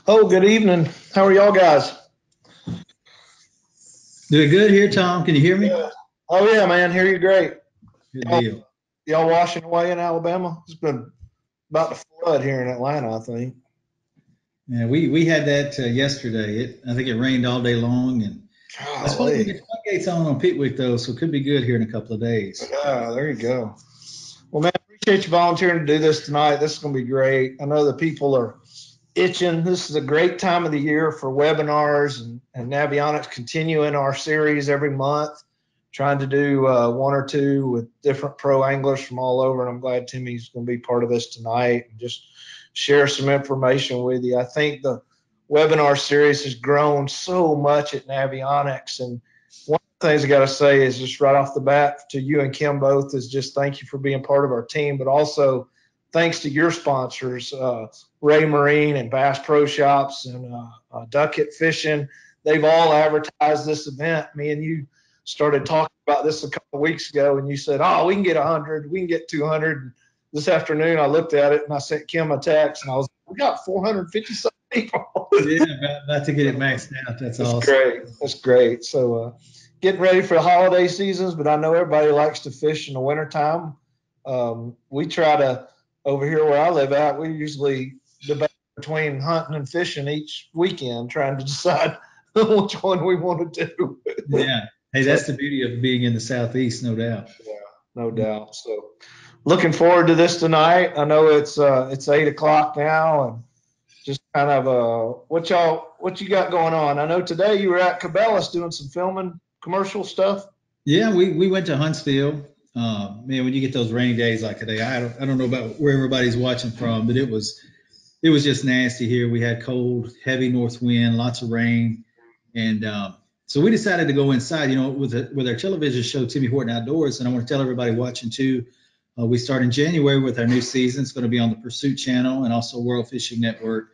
Oh, good evening. How are y'all guys? Doing good here, Tom. Can you hear me? Yeah. Oh yeah, man. Hear you great. Good Y'all, deal. y'all washing away in Alabama? It's been about to flood here in Atlanta, I think. Yeah, we had that yesterday. I think it rained all day long, and I suppose we Golly. get floodgates on Pickwick though, so it could be good here in a couple of days. Yeah, there you go. Well, man, appreciate you volunteering to do this tonight. This is going to be great. I know the people are itching. This is a great time of the year for webinars and Navionics continuing our series every month, trying to do one or two with different pro anglers from all over. And I'm glad Timmy's going to be part of this tonight and just share some information with you. I think the webinar series has grown so much at Navionics. And one of the things I got to say is just right off the bat to you and Kim both is just thank you for being part of our team, but also thanks to your sponsors, Ray Marine and Bass Pro Shops and Duck It Fishing. They've all advertised this event. Me and you started talking about this a couple of weeks ago, and you said, "Oh, we can get 100, we can get 200." This afternoon, I looked at it and I sent Kim a text, and I was, "We got 450 some people." Yeah, about to get it maxed out. That's That's awesome. great. That's great. So, getting ready for the holiday seasons, but I know everybody likes to fish in the wintertime. We try to, over here where I live at, we usually debate between hunting and fishing each weekend, trying to decide which one we want to do. Yeah. Hey, So, that's the beauty of being in the southeast, no doubt. yeah, no doubt. So, looking forward to this tonight. I know it's 8 o'clock now, and just kind of what you got going on. I know today you were at Cabela's doing some filming commercial stuff. Yeah, we went to Huntsville. Man, when you get those rainy days like today, I don't know about where everybody's watching from, but it was just nasty here. We had cold, heavy north wind, lots of rain, and so we decided to go inside. With our television show, Timmy Horton Outdoors, and I want to tell everybody watching too. We start in January with our new season. It's going to be on the Pursuit Channel and also World Fishing Network.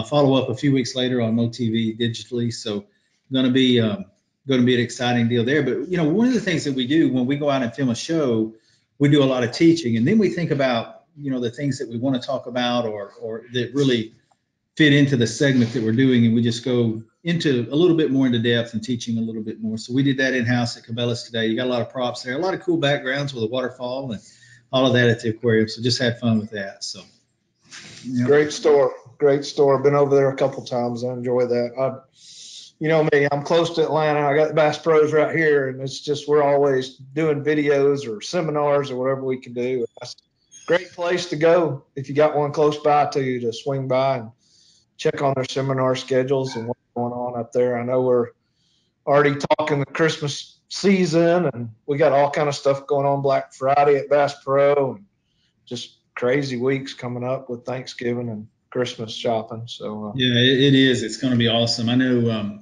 Follow up a few weeks later on MoTV digitally. So going to be an exciting deal there. But one of the things that we do when we go out and film a show, we do a lot of teaching, and then we think about the things that we want to talk about or that really fit into the segment that we're doing, and we just go into a little bit more into depth and teaching a little bit more. So we did that in house at Cabela's today. You got a lot of props there, a lot of cool backgrounds with a waterfall and all of that at the aquarium. So just had fun with that. So yeah. Great store, great store. Been over there a couple times. I enjoy that. You know me, I'm close to Atlanta. I got the Bass Pros right here, and it's just we're always doing videos or seminars or whatever we can do. That's a great place to go if you got one close by to you to swing by and check on their seminar schedules and what's going on up there. I know we're already talking the Christmas season, and we got all kind of stuff going on Black Friday at Bass Pro, and just crazy weeks coming up with Thanksgiving and Christmas shopping. So Yeah, it is. It's going to be awesome. I know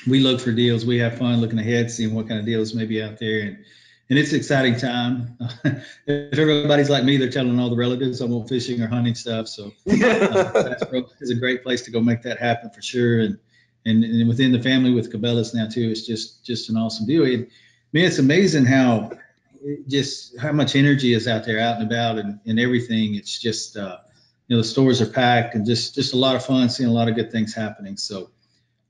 we look for deals. We have fun looking ahead, seeing what kind of deals may be out there, and it's an exciting time. If everybody's like me, they're telling all the relatives I want fishing or hunting stuff. So Bass Pro is a great place to go make that happen for sure. And within the family with Cabela's now too, it's just an awesome deal. Man, it's amazing just how much energy is out there, out and about, and everything. It's just the stores are packed, and just a lot of fun, seeing a lot of good things happening. So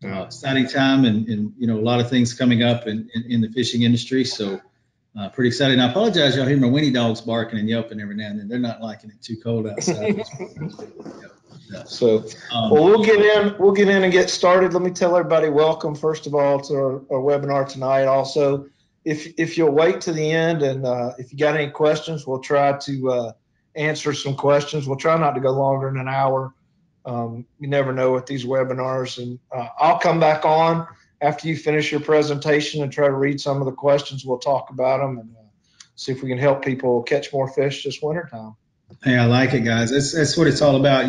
exciting time, and a lot of things coming up in the fishing industry. So pretty exciting. I apologize, y'all hear my Winnie dogs barking and yelping every now and then. They're not liking it too cold outside. So, well, we'll get in and get started. Let me tell everybody welcome, first of all, to our webinar tonight. Also, if you'll wait to the end, and if you got any questions, we'll try to answer some questions. We'll try not to go longer than an hour. You never know with these webinars, and I'll come back on after you finish your presentation and try to read some of the questions. We'll talk about them and see if we can help people catch more fish this wintertime. Hey, I like it, guys. That's what it's all about.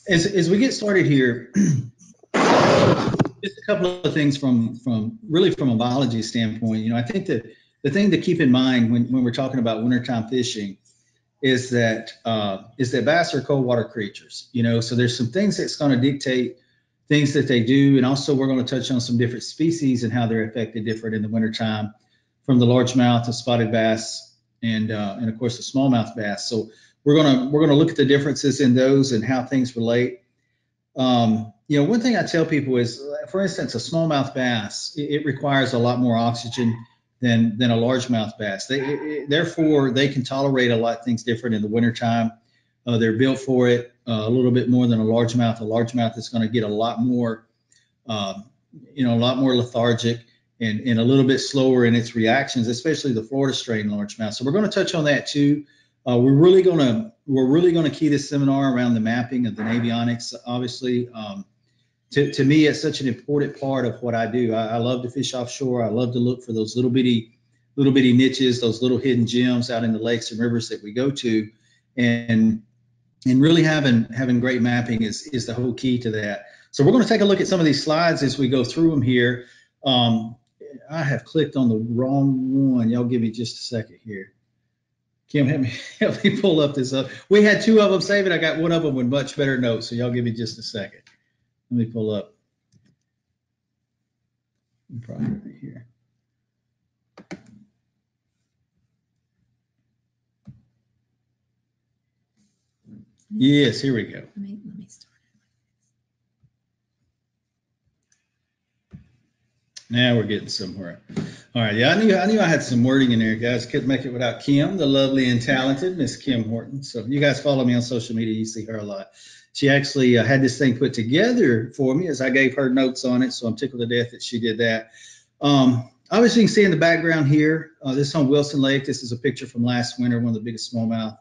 As we get started here, just a couple of things from really from a biology standpoint. I think that the thing to keep in mind when we're talking about wintertime fishing is that bass are cold water creatures. So there's some things that's going to dictate things that they do, and also we're going to touch on some different species and how they're affected different in the wintertime, from the largemouth to spotted bass and of course the smallmouth bass. So we're gonna look at the differences in those and how things relate. You know, one thing I tell people is, for instance, a smallmouth bass, it requires a lot more oxygen than a largemouth bass. Therefore, they can tolerate a lot of things different in the wintertime. They're built for it a little bit more than a largemouth. A largemouth is going to get a lot more, you know, a lot more lethargic and a little bit slower in its reactions, especially the Florida strain largemouth. So we're going to touch on that too. We're really going to key this seminar around the mapping of the avionics. Obviously, to me, it's such an important part of what I do. I love to fish offshore. I love to look for those little bitty niches, those little hidden gems out in the lakes and rivers that we go to, and really having great mapping is the whole key to that. So we're going to take a look at some of these slides as we go through them here. I have clicked on the wrong one. Y'all give me just a second here. Kim, help me pull up this up. We had two of them saved. I got one of them with much better notes. So y'all give me just a second. Let me pull up. Probably right here. Yes, here we go. Let me start. Now we're getting somewhere. All right, yeah, I knew I had some wording in there, guys. Couldn't make it without Kim, the lovely and talented Miss Kim Horton. So you guys follow me on social media, you see her a lot. She actually had this thing put together for me as I gave her notes on it. So I'm tickled to death that she did that. Obviously, you can see in the background here, this is on Wilson Lake. This is a picture from last winter, one of the biggest smallmouth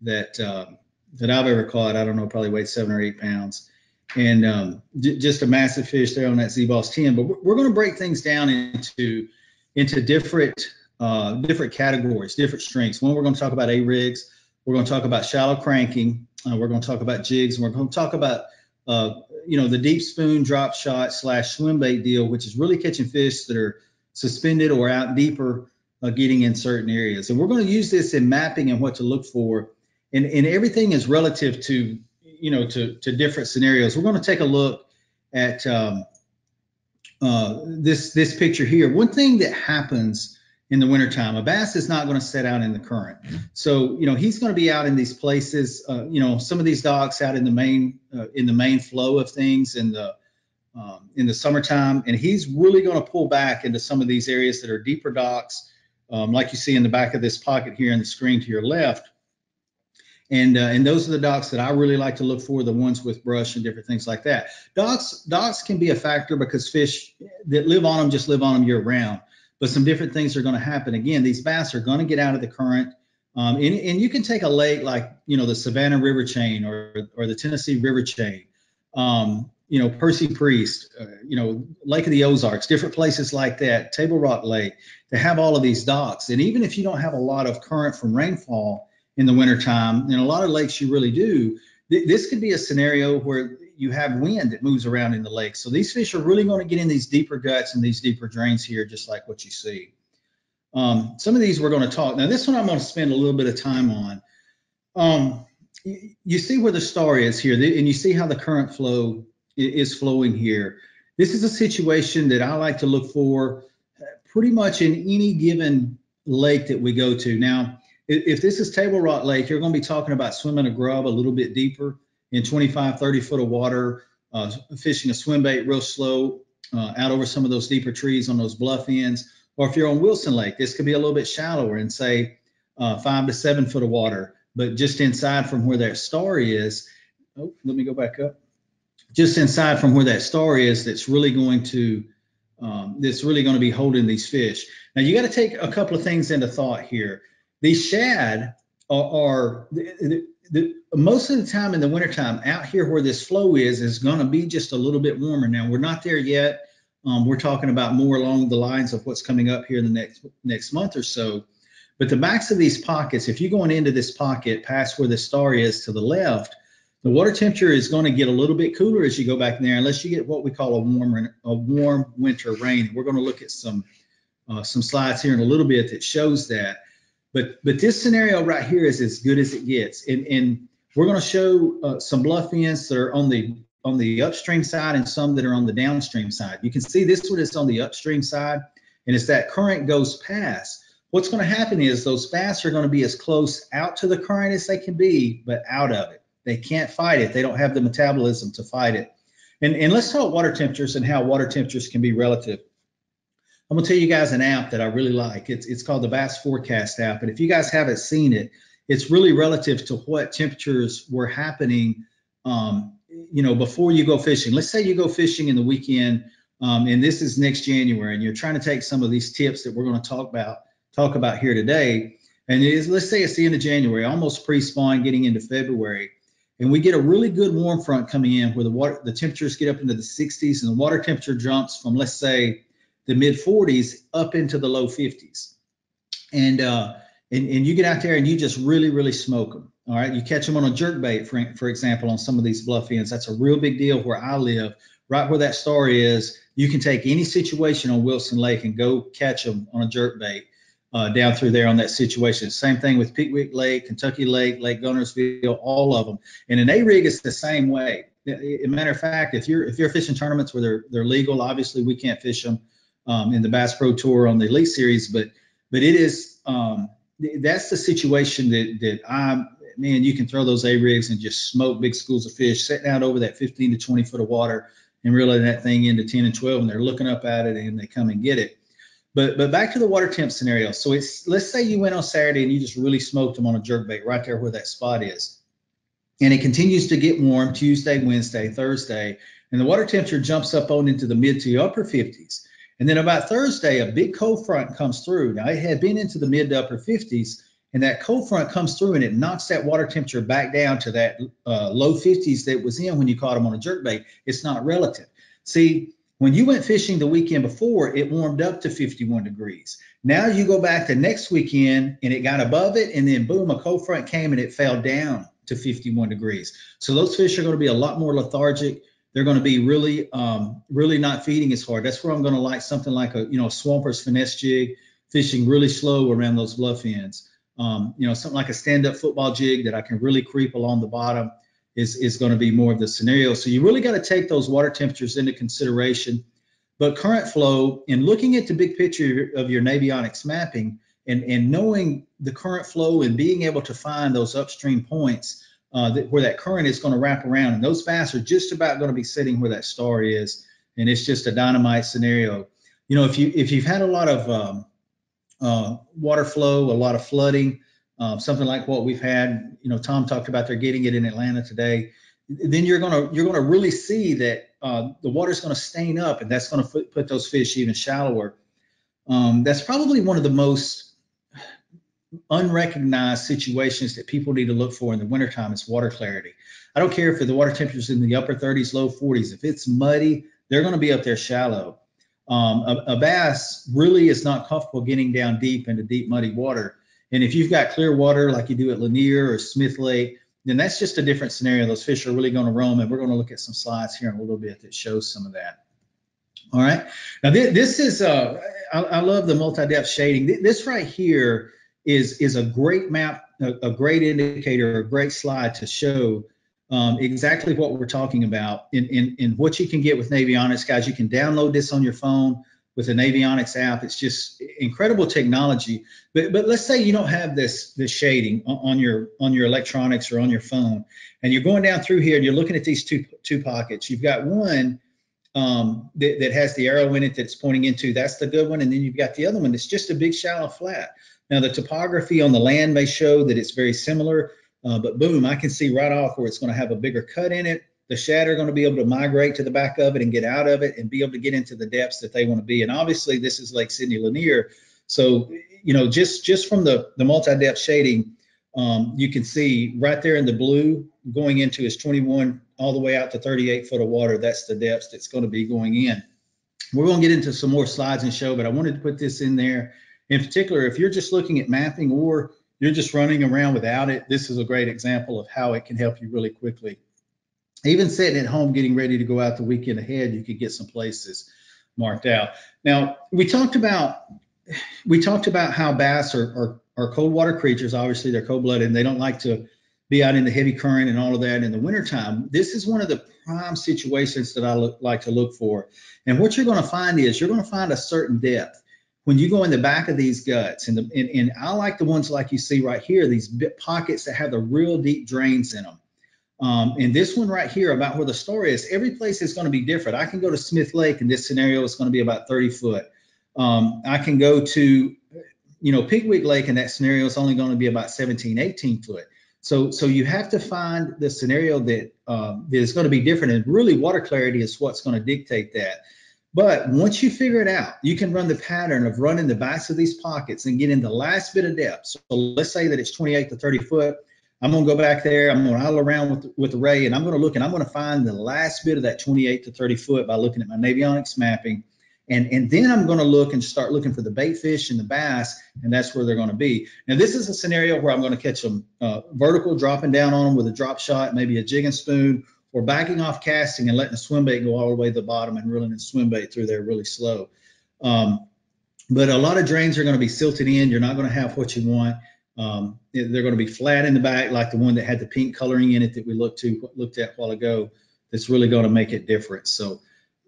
that I've ever caught. I don't know, probably weighed 7 or 8 pounds. And just a massive fish there on that Z-Boss 10. But we're going to break things down into different categories, different strengths. One, we're going to talk about A-rigs. We're going to talk about shallow cranking. We're going to talk about jigs. And we're going to talk about, you know, the deep spoon drop shot / swim bait deal, which is really catching fish that are suspended or out deeper, getting in certain areas. And we're going to use this in mapping and what to look for. And everything is relative to, you know, to different scenarios. We're going to take a look at this picture here. One thing that happens in the wintertime, a bass is not going to set out in the current. So, you know, he's going to be out in these places, you know, some of these docks out in the main flow of things in the summertime. And he's really going to pull back into some of these areas that are deeper docks, like you see in the back of this pocket here in the screen to your left. And those are the docks that I really like to look for, the ones with brush and different things like that. Docks can be a factor because fish that live on them just live on them year round. But some different things are going to happen. Again, these bass are going to get out of the current. And you can take a lake like, you know, the Savannah River chain or the Tennessee River chain, you know, Percy Priest, you know, Lake of the Ozarks, different places like that, Table Rock Lake, they have all of these docks. And even if you don't have a lot of current from rainfall in the wintertime, and a lot of lakes you really do, this could be a scenario where you have wind that moves around in the lake. So these fish are really going to get in these deeper guts and these deeper drains here, just like what you see. Some of these we're going to talk. Now, this one I'm going to spend a little bit of time on. You see where the star is here, and you see how the current flow is flowing here. This is a situation that I like to look for pretty much in any given lake that we go to. Now, if this is Table Rock Lake, you're going to be talking about swimming a grub a little bit deeper in 25, 30 foot of water, fishing a swim bait real slow out over some of those deeper trees on those bluff ends. Or if you're on Wilson Lake, this could be a little bit shallower and say 5 to 7 foot of water, but just inside from where that star is. Oh, let me go back up. Just inside from where that star is, that's really going to be holding these fish. Now you got to take a couple of things into thought here. These shad are most of the time in the wintertime out here where this flow is going to be just a little bit warmer. Now we're not there yet. We're talking about more along the lines of what's coming up here in the next month or so. But the backs of these pockets, if you're going into this pocket past where the star is to the left, the water temperature is going to get a little bit cooler as you go back in there, unless you get what we call a warm winter rain. We're going to look at some slides here in a little bit that shows that. But this scenario right here is as good as it gets. And we're going to show some bluff ends that are on the upstream side and some that are on the downstream side. You can see this one is on the upstream side, and as that current goes past, what's going to happen is those bass are going to be as close out to the current as they can be, but out of it. They can't fight it. They don't have the metabolism to fight it. And let's talk water temperatures and how water temperatures can be relative. I'm gonna tell you guys an app that I really like. It's called the Bass Forecast app. And if you guys haven't seen it, it's really relative to what temperatures were happening, before you go fishing. Let's say you go fishing in the weekend, and this is next January, and you're trying to take some of these tips that we're going to talk about here today. And let's say it's the end of January, almost pre-spawn, getting into February, and we get a really good warm front coming in where the temperatures get up into the 60s, and the water temperature jumps from, let's say, the mid 40s up into the low 50s. And you get out there and you just really smoke them. All right, you catch them on a jerkbait, for example, on some of these bluff ends. That's a real big deal where I live, right where that star is. You can take any situation on Wilson Lake and go catch them on a jerkbait down through there on that situation. Same thing with Pickwick Lake, Kentucky Lake, Lake Gunnersville, all of them. And an A-rig is the same way. As a matter of fact, if you're fishing tournaments where they're legal, obviously we can't fish them in the Bass Pro Tour on the Elite Series, but it is that's the situation that you can throw those A-rigs and just smoke big schools of fish, setting out over that 15 to 20 foot of water and reeling that thing into 10 and 12, and they're looking up at it and they come and get it. But back to the water temp scenario. So let's say you went on Saturday and you just really smoked them on a jerkbait right there where that spot is. And it continues to get warm Tuesday, Wednesday, Thursday, and the water temperature jumps up on into the mid to upper 50s. And then about Thursday, a big cold front comes through. Now, it had been into the mid to upper 50s, and that cold front comes through and it knocks that water temperature back down to that low 50s that was in when you caught them on a jerkbait. It's not relative. See, when you went fishing the weekend before, it warmed up to 51 degrees. Now you go back the next weekend and it got above it, and then boom, a cold front came and it fell down to 51 degrees. So those fish are going to be a lot more lethargic. They're going to be really not feeding as hard. That's where I'm going to like something like a Swamper's finesse jig, fishing really slow around those bluff ends. Something like a stand-up football jig that I can really creep along the bottom is going to be more of the scenario. So you really got to take those water temperatures into consideration. But current flow, and looking at the big picture of your Navionics mapping and knowing the current flow and being able to find those upstream points where that current is going to wrap around, and those bass are just about going to be sitting where that star is, and it's just a dynamite scenario. If you've had a lot of water flow, a lot of flooding, something like what we've had, Tom talked about they're getting it in Atlanta today, then you're gonna really see that the water's going to stain up, and that's going to put those fish even shallower. That's probably one of the most unrecognized situations that people need to look for in the wintertime is water clarity. I don't care if the water temperature's in the upper 30s, low 40s. If it's muddy, they're going to be up there shallow. A bass really is not comfortable getting down deep into deep, muddy water. And if you've got clear water like you do at Lanier or Smith Lake, then that's just a different scenario. Those fish are really going to roam, and we're going to look at some slides here in a little bit that shows some of that. All right. Now, this is, I love the multi-depth shading. This right here is a great map, a great indicator, a great slide to show exactly what we're talking about in what you can get with Navionics. Guys, you can download this on your phone with the Navionics app. It's just incredible technology. But let's say you don't have this shading on your electronics or on your phone, and you're going down through here and you're looking at these two pockets. You've got one that has the arrow in it that's pointing into, that's the good one, and then you've got the other one that's just a big shallow flat. Now the topography on the land may show that it's very similar, but boom, I can see right off where it's going to have a bigger cut in it. The shad are going to be able to migrate to the back of it and get out of it and be able to get into the depths that they want to be. And obviously this is Lake Sidney Lanier. So, just from the multi-depth shading, you can see right there in the blue going into is 21 all the way out to 38 foot of water. That's the depths that's going to be going in. We're going to get into some more slides and show, but I wanted to put this in there. In particular, if you're just looking at mapping or you're just running around without it, this is a great example of how it can help you really quickly. Even sitting at home getting ready to go out the weekend ahead, you could get some places marked out. Now, we talked about how bass are cold water creatures. Obviously, they're cold-blooded and they don't like to be out in the heavy current and all of that in the wintertime. This is one of the prime situations that I like to look for. And what you're going to find is you're going to find a certain depth when you go in the back of these guts. And I like the ones like you see right here, these pockets that have the real deep drains in them. And this one right here about where the store is, every place is going to be different. I can go to Smith Lake in this scenario, it's going to be about 30 foot. I can go to, Pickwick Lake in that scenario is only going to be about 17, 18 foot. So you have to find the scenario that is going to be different, and really water clarity is what's going to dictate that. But once you figure it out, you can run the pattern of running the backs of these pockets and get in the last bit of depth. So let's say that it's 28 to 30 foot. I'm going to go back there. I'm going to idle around with the ray, and I'm going to look, and I'm going to find the last bit of that 28 to 30 foot by looking at my Navionics mapping. And then I'm going to look and start looking for the bait fish and the bass, and that's where they're going to be. Now, this is a scenario where I'm going to catch them vertical, dropping down on them with a drop shot, maybe a jig and spoon, or backing off casting and letting the swim bait go all the way to the bottom and reeling the swim bait through there really slow. But a lot of drains are going to be silted in. You're not going to have what you want. They're going to be flat in the back, like the one that had the pink coloring in it that we looked at a while ago. That's really going to make it different. So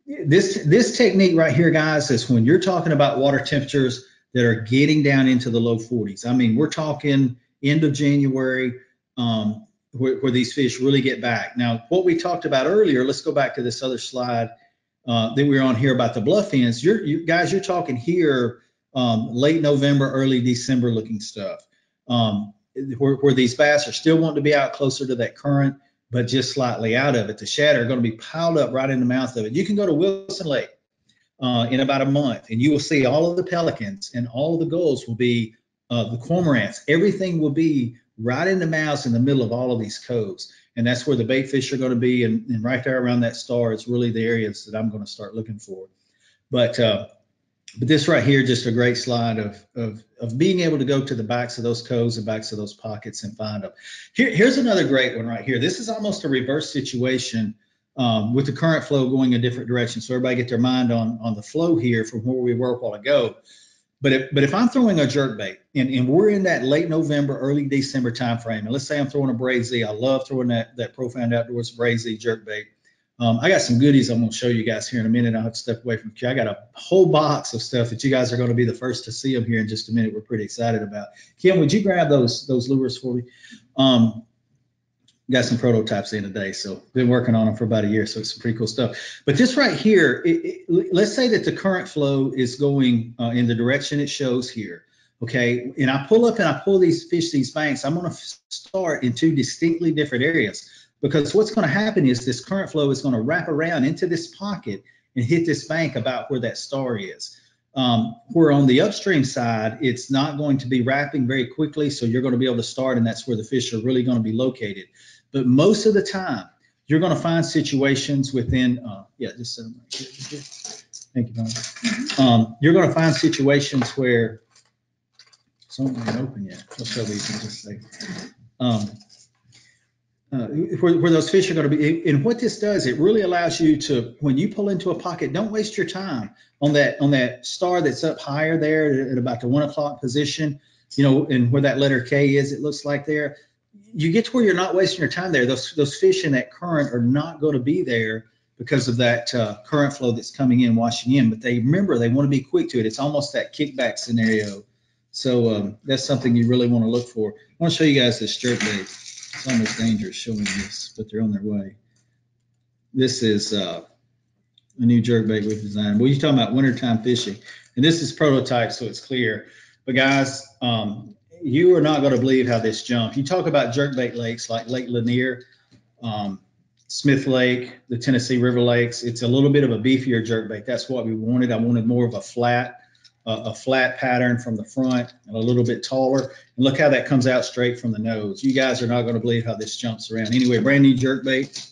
this technique right here, guys, is when you're talking about water temperatures that are getting down into the low 40s. I mean, we're talking end of January, where these fish really get back. Now, what we talked about earlier, let's go back to this other slide that we were on here about the bluff ends. Guys, you're talking here late November, early December looking stuff, where these bass are still wanting to be out closer to that current, but just slightly out of it. The shad are going to be piled up right in the mouth of it. You can go to Wilson Lake in about a month, and you will see all of the pelicans and all of the gulls will be the cormorants. Everything will be right in the mouths in the middle of all of these coves. And that's where the bait fish are going to be. And right there around that star is really the areas that I'm going to start looking for. But this right here, just a great slide of being able to go to the backs of those coves and backs of those pockets and find them. Here's another great one right here. This is almost a reverse situation with the current flow going a different direction. So everybody get their mind on the flow here from where we were a while ago. But if I'm throwing a jerk bait and we're in that late November, early December time frame, and let's say I'm throwing a Braze Z, I love throwing that Profound Outdoors Braze Z jerk bait. I got some goodies I'm going to show you guys here in a minute. I'll have to step away from the queue. I got a whole box of stuff that you guys are going to be the first to see them here in just a minute. We're pretty excited about. Kim, would you grab those lures for me? Got some prototypes in today, so been working on them for about a year, so it's some pretty cool stuff. But this right here, let's say that the current flow is going in the direction it shows here, okay? And I pull up and I pull these banks. I'm going to start in two distinctly different areas, because what's going to happen is this current flow is going to wrap around into this pocket and hit this bank about where that star is. Where on the upstream side, it's not going to be wrapping very quickly, so you're going to be able to start, and that's where the fish are really going to be located. But most of the time, you're going to find situations within, just right here. Thank you, Don. You're going to find situations where something ain't open yet. I'll show these in just a second. Where those fish are going to be, and what this does, it really allows you to, when you pull into a pocket, don't waste your time on that star that's up higher there at about the 1 o'clock position, and where that letter K is, it looks like there. You get to where you're not wasting your time there. Those fish in that current are not going to be there because of that current flow that's coming in, washing in. But they want to be quick to it. It's almost that kickback scenario. So that's something you really want to look for. I want to show you guys this jerk bait. It's almost dangerous showing this, but they're on their way. This is a new jerk bait we've designed. Well, you're talking about wintertime fishing, and this is prototype, so it's clear. But guys, you are not going to believe how this jumped. You talk about jerkbait lakes like Lake Lanier, Smith Lake, the Tennessee River Lakes. It's a little bit of a beefier jerkbait. That's what we wanted. I wanted more of a flat pattern from the front and a little bit taller. And look how that comes out straight from the nose. You guys are not going to believe how this jumps around. Anyway, brand new jerkbait.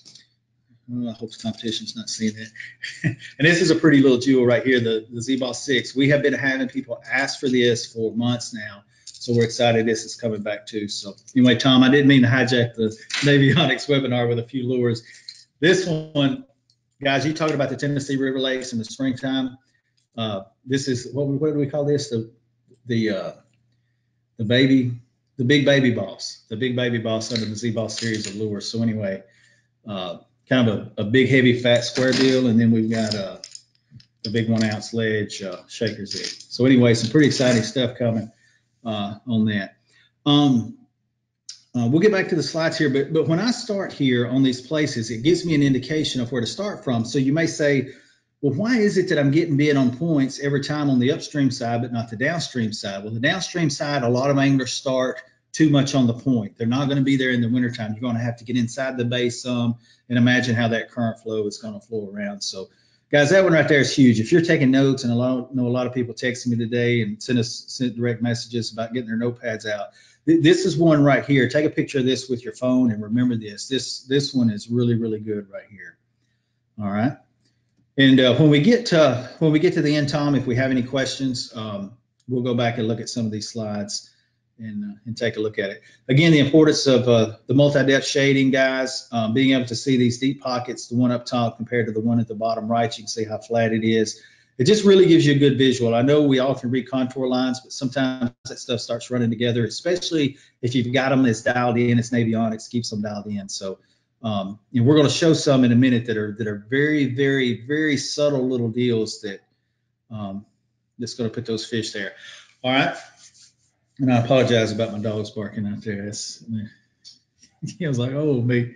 Oh, I hope the competition's not seeing that. And this is a pretty little jewel right here, the Z-Boss 6. We have been having people ask for this for months now. So we're excited this is coming back too. So anyway, Tom, I didn't mean to hijack the Navionics webinar with a few lures. This one, guys, you talking about the Tennessee River Lakes in the springtime. This is, what do we call this? The big baby boss under the Z-Boss series of lures. So anyway, kind of a big, heavy, fat square deal. And then we've got the big 1 ounce ledge shaker zig. So anyway, some pretty exciting stuff coming on that. We'll get back to the slides here, but when I start here on these places, it gives me an indication of where to start from. So you may say, well, why is it that I'm getting bid on points every time on the upstream side, but not the downstream side? Well, the downstream side, a lot of anglers start too much on the point. They're not going to be there in the wintertime. You're going to have to get inside the bay some and imagine how that current flow is going to flow around. So guys, that one right there is huge. If you're taking notes, and I know a lot of people texting me today and sent direct messages about getting their notepads out. This is one right here. Take a picture of this with your phone and remember this. This one is really, really good right here. All right. And when we get to the end, Tom, if we have any questions, we'll go back and look at some of these slides and take a look at it. Again, the importance of the multi-depth shading, guys, being able to see these deep pockets, the one up top compared to the one at the bottom right, you can see how flat it is. It just really gives you a good visual. I know we all can read contour lines, but sometimes that stuff starts running together, especially if you've got them that's dialed in. It's Navionics, keeps them dialed in. So we're going to show some in a minute that are very, very, very subtle little deals that that's going to put those fish there. All right. And I apologize about my dogs barking out there. I was like, oh, me.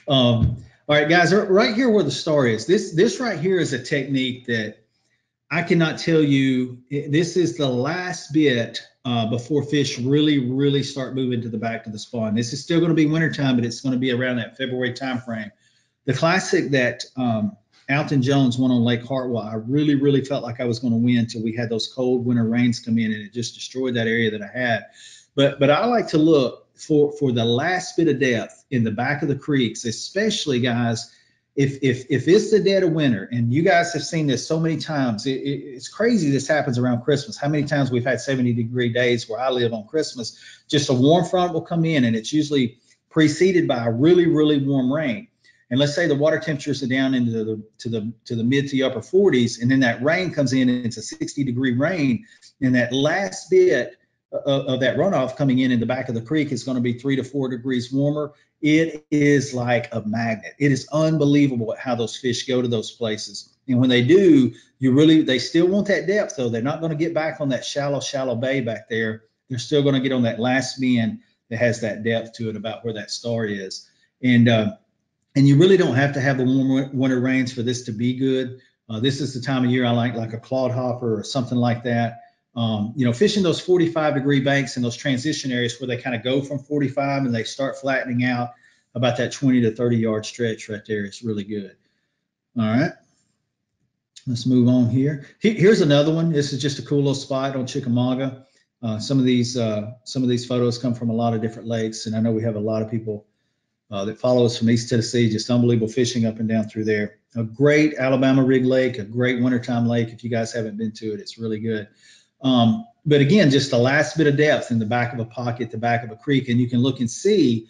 All right, guys, right here where the star is, this right here is a technique that I cannot tell you. This is the last bit before fish really start moving to the back of the spawn. This is still going to be wintertime, but it's going to be around that February time frame. The classic that Alton Jones won on Lake Hartwell, I really felt like I was going to win until we had those cold winter rains come in and it just destroyed that area that I had. But I like to look for the last bit of depth in the back of the creeks, especially, guys, if it's the dead of winter, and you guys have seen this so many times. It's crazy this happens around Christmas. How many times we've had 70-degree days where I live on Christmas, just a warm front will come in and it's usually preceded by a really warm rain. And let's say the water temperatures are down into the mid to upper 40s, and then that rain comes in and it's a 60-degree rain, and that last bit of that runoff coming in the back of the creek is going to be 3 to 4 degrees warmer. It is like a magnet. It is unbelievable how those fish go to those places. And when they do, they still want that depth, though. They're not going to get back on that shallow bay back there. They're still going to get on that last bend that has that depth to it about where that star is. And you really don't have to have the warm winter rains for this to be good. This is the time of year I like a clodhopper or something like that. Fishing those 45-degree banks in those transition areas where they kind of go from 45 and they start flattening out about that 20 to 30-yard stretch right there is really good. All right, let's move on here. Here's another one. This is just a cool little spot on Chickamauga. Some of these photos come from a lot of different lakes, and I know we have a lot of people that follow us from East Tennessee. Just unbelievable fishing up and down through there. A great Alabama rig lake, a great wintertime lake. If you guys haven't been to it, it's really good. But again, just the last bit of depth in the back of a pocket, the back of a creek, and you can look and see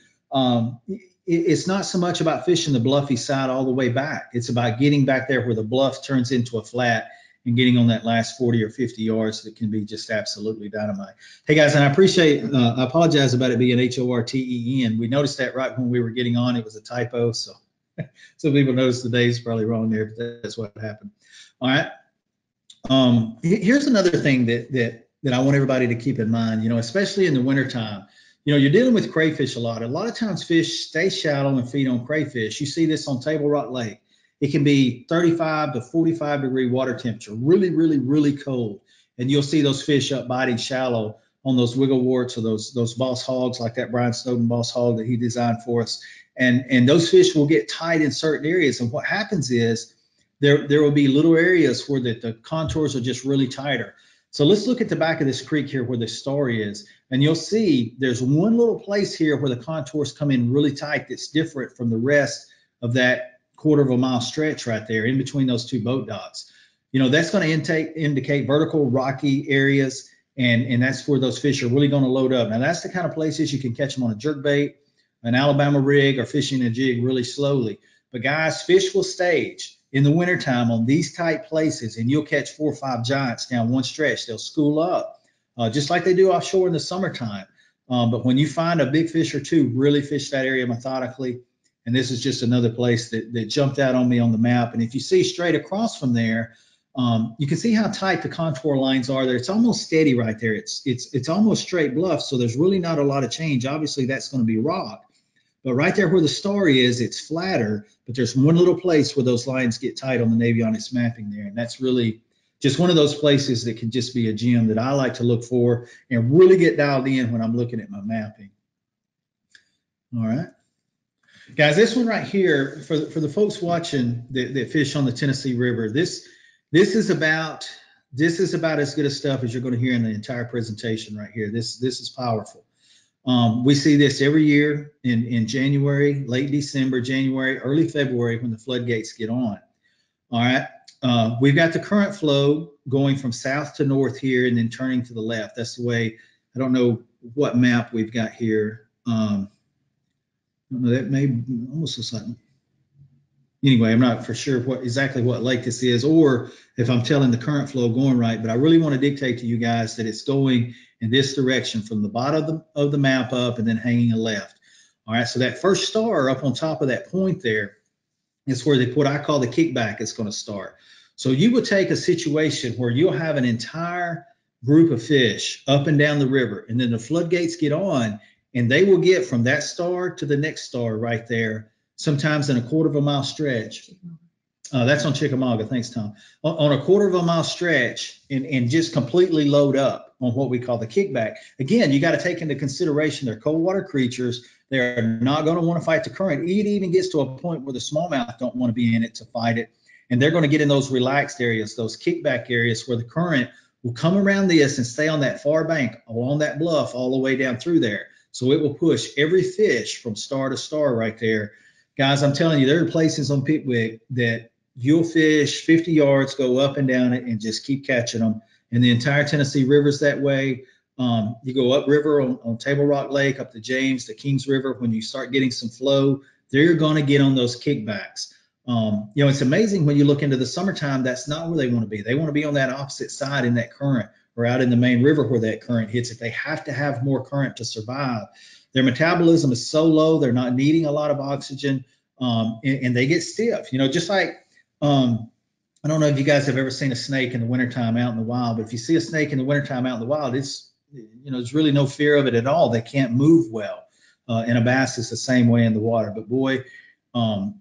it's not so much about fishing the bluffy side all the way back. It's about getting back there where the bluff turns into a flat and getting on that last 40 or 50 yards that can be just absolutely dynamite. Hey guys, and I apologize about it being Horten. We noticed that right when we were getting on, it was a typo. So some people noticed the date's probably wrong there, but that's what happened. All right. Here's another thing that I want everybody to keep in mind, especially in the wintertime. You're dealing with crayfish a lot. A lot of times fish stay shallow and feed on crayfish. You see this on Table Rock Lake. It can be 35 to 45-degree water temperature, really cold. And you'll see those fish up biting shallow on those wiggle warts or those boss hogs, like that Brian Snowden boss hog that he designed for us. And those fish will get tight in certain areas. And what happens is there will be little areas where the contours are just really tighter. So let's look at the back of this creek here where the star is, and you'll see there's one little place here where the contours come in really tight that's different from the rest of that quarter-of-a-mile stretch right there in between those two boat docks. That's going to indicate vertical rocky areas, and that's where those fish are really going to load up. Now, that's the kind of places you can catch them on a jerkbait, an Alabama rig, or fishing a jig really slowly. But guys, fish will stage in the wintertime on these tight places, and you'll catch 4 or 5 giants down one stretch. They'll school up, just like they do offshore in the summertime. But when you find a big fish or two, really fish that area methodically. And this is just another place that jumped out on me on the map. And if you see straight across from there, You can see how tight the contour lines are there. It's almost steady right there. It's almost straight bluff, so there's really not a lot of change. Obviously, that's going to be rock. But right there where the star is, it's flatter, but there's one little place where those lines get tight on the Navionics mapping there. And that's really just one of those places that can just be a gem that I like to look for and really get dialed in when I'm looking at my mapping. All right. Guys, this one right here, for the folks watching that fish on the Tennessee River, this is about as good a stuff as you're going to hear in the entire presentation right here. This is powerful. We see this every year in January, late December, January, early February when the floodgates get on. All right. We've got the current flow going from south to north here and then turning to the left. That's the way. I don't know what map we've got here. That may almost looks like. Anyway, I'm not for sure exactly what lake this is, or if I'm telling the current flow going right, but I really want to dictate to you guys that it's going in this direction from the bottom of the map up and then hanging a left. All right, so that first star up on top of that point there is where what I call the kickback is going to start. So you would take a situation where you'll have an entire group of fish up and down the river, and then the floodgates get on, and they will get from that star to the next star right there, sometimes in a quarter of a mile stretch. That's on Chickamauga. Thanks, Tom. On a quarter of a mile stretch and just completely load up on what we call the kickback. Again, you got to take into consideration they're cold water creatures. They're not going to want to fight the current. It even gets to a point where the smallmouth don't want to be in it to fight it. And they're going to get in those relaxed areas, those kickback areas where the current will come around this and stay on that far bank along that bluff all the way down through there. So it will push every fish from star to star right there. Guys, I'm telling you, there are places on Pickwick that you'll fish 50 yards, go up and down it, and just keep catching them. And the entire Tennessee River's that way. You go upriver on Table Rock Lake, up to James, the Kings River. When you start getting some flow, they're going to get on those kickbacks. It's amazing when you look into the summertime, that's not where they want to be. They want to be on that opposite side in that current or out in the main river where that current hits it. They have to have more current to survive. Their metabolism is so low, they're not needing a lot of oxygen, and they get stiff. Just like, I don't know if you guys have ever seen a snake in the wintertime out in the wild, but if you see a snake in the wintertime out in the wild, there's really no fear of it at all. They can't move well. And a bass is the same way in the water. But boy,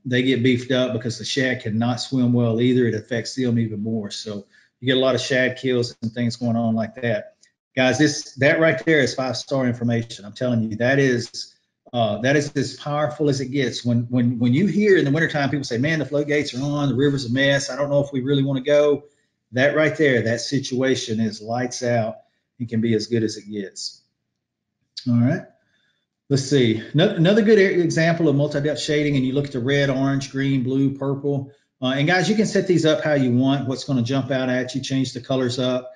they get beefed up because the shad cannot swim well either. It affects them even more. So you get a lot of shad kills and things going on like that. Guys, that right there is 5-star information. I'm telling you, that is as powerful as it gets. When you hear in the wintertime people say, man, the floodgates are on, the river's a mess, I don't know if we really want to go. That right there, that situation is lights out and can be as good as it gets. All right. Let's see. Another good example of multi-depth shading, and you look at the red, orange, green, blue, purple. And guys, you can set these up how you want, what's going to jump out at you, change the colors up.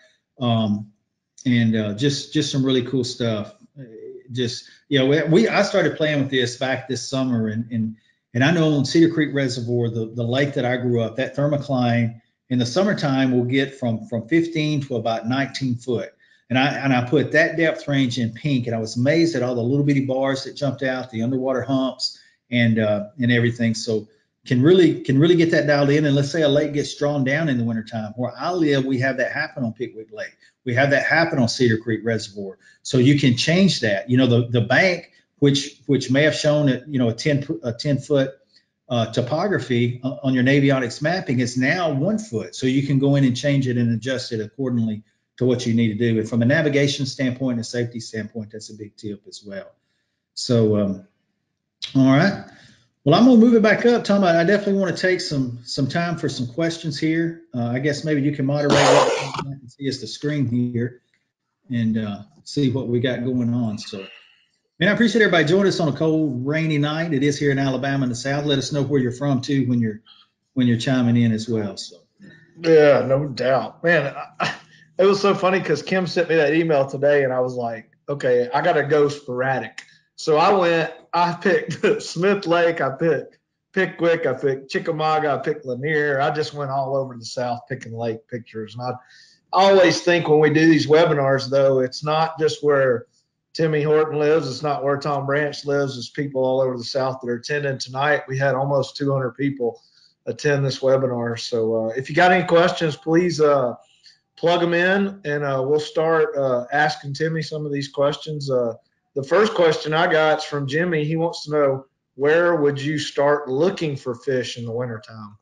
Just some really cool stuff. I started playing with this back this summer, and I know on Cedar Creek Reservoir, the lake that I grew up, that thermocline in the summertime will get from 15 to about 19 foot. And I put that depth range in pink, and I was amazed at all the little bitty bars that jumped out, the underwater humps, and everything. So can really get that dialed in. And let's say a lake gets drawn down in the wintertime. Where I live, we have that happen on Pickwick Lake. We have that happen on Cedar Creek Reservoir. So you can change that. The bank, which may have shown a 10-foot topography on your Navionics mapping, is now 1 foot. So you can go in and change it and adjust it accordingly to what you need to do. And from a navigation standpoint and a safety standpoint, that's a big tip as well. So, all right. Well, I'm going to move it back up, Tom. I definitely want to take some time for some questions here. I guess maybe you can moderate what you can see as the screen here and see what we got going on. So, man, I appreciate everybody joining us on a cold, rainy night. It is here in Alabama in the South. Let us know where you're from too when you're chiming in as well. So, yeah, no doubt, man. It was so funny because Kim sent me that email today, and I was like, okay, I got to go sporadic. So I picked Smith Lake, I picked Pickwick, I picked Chickamauga, I picked Lanier. I just went all over the South picking lake pictures. And I always think when we do these webinars, though, it's not just where Timmy Horton lives. It's not where Tom Branch lives. It's people all over the South that are attending tonight. We had almost 200 people attend this webinar. So if you got any questions, please plug them in, and we'll start asking Timmy some of these questions. The first question I got is from Jimmy. He wants to know, where would you start looking for fish in the wintertime?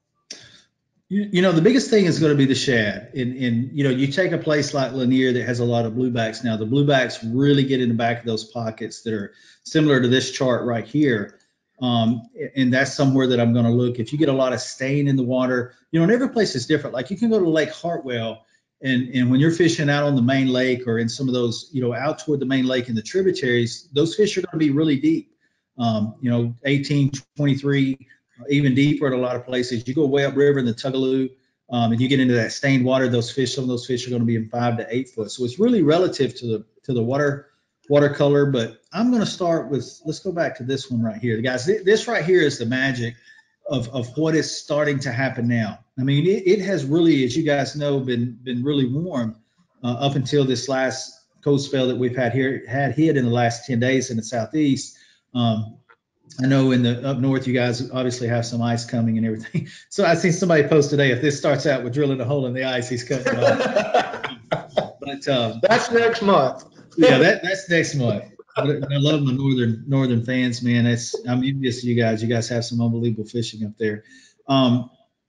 The biggest thing is going to be the shad. And you take a place like Lanier that has a lot of bluebacks now. The bluebacks really get in the back of those pockets that are similar to this chart right here. And that's somewhere that I'm going to look. If you get a lot of stain in the water, and every place is different. Like you can go to Lake Hartwell, and when you're fishing out on the main lake or in some of those, out toward the main lake and the tributaries, those fish are going to be really deep. 18, 23, even deeper at a lot of places. You go way upriver in the Tugaloo, and you get into that stained water. Some of those fish are going to be in 5 to 8 foot. So it's really relative to the watercolor. But I'm going to start with, let's go back to this one right here, guys. This right here is the magic of what is starting to happen now. I mean, it has really, as you guys know, been really warm up until this last cold spell that we've had hit in the last 10 days in the southeast. I know up north, you guys obviously have some ice coming and everything. So I seen somebody post today, if this starts out with drilling a hole in the ice, he's cutting it off. But that's next month. Yeah, that's next month. But I love my northern fans, man. I'm envious of you guys. You guys have some unbelievable fishing up there.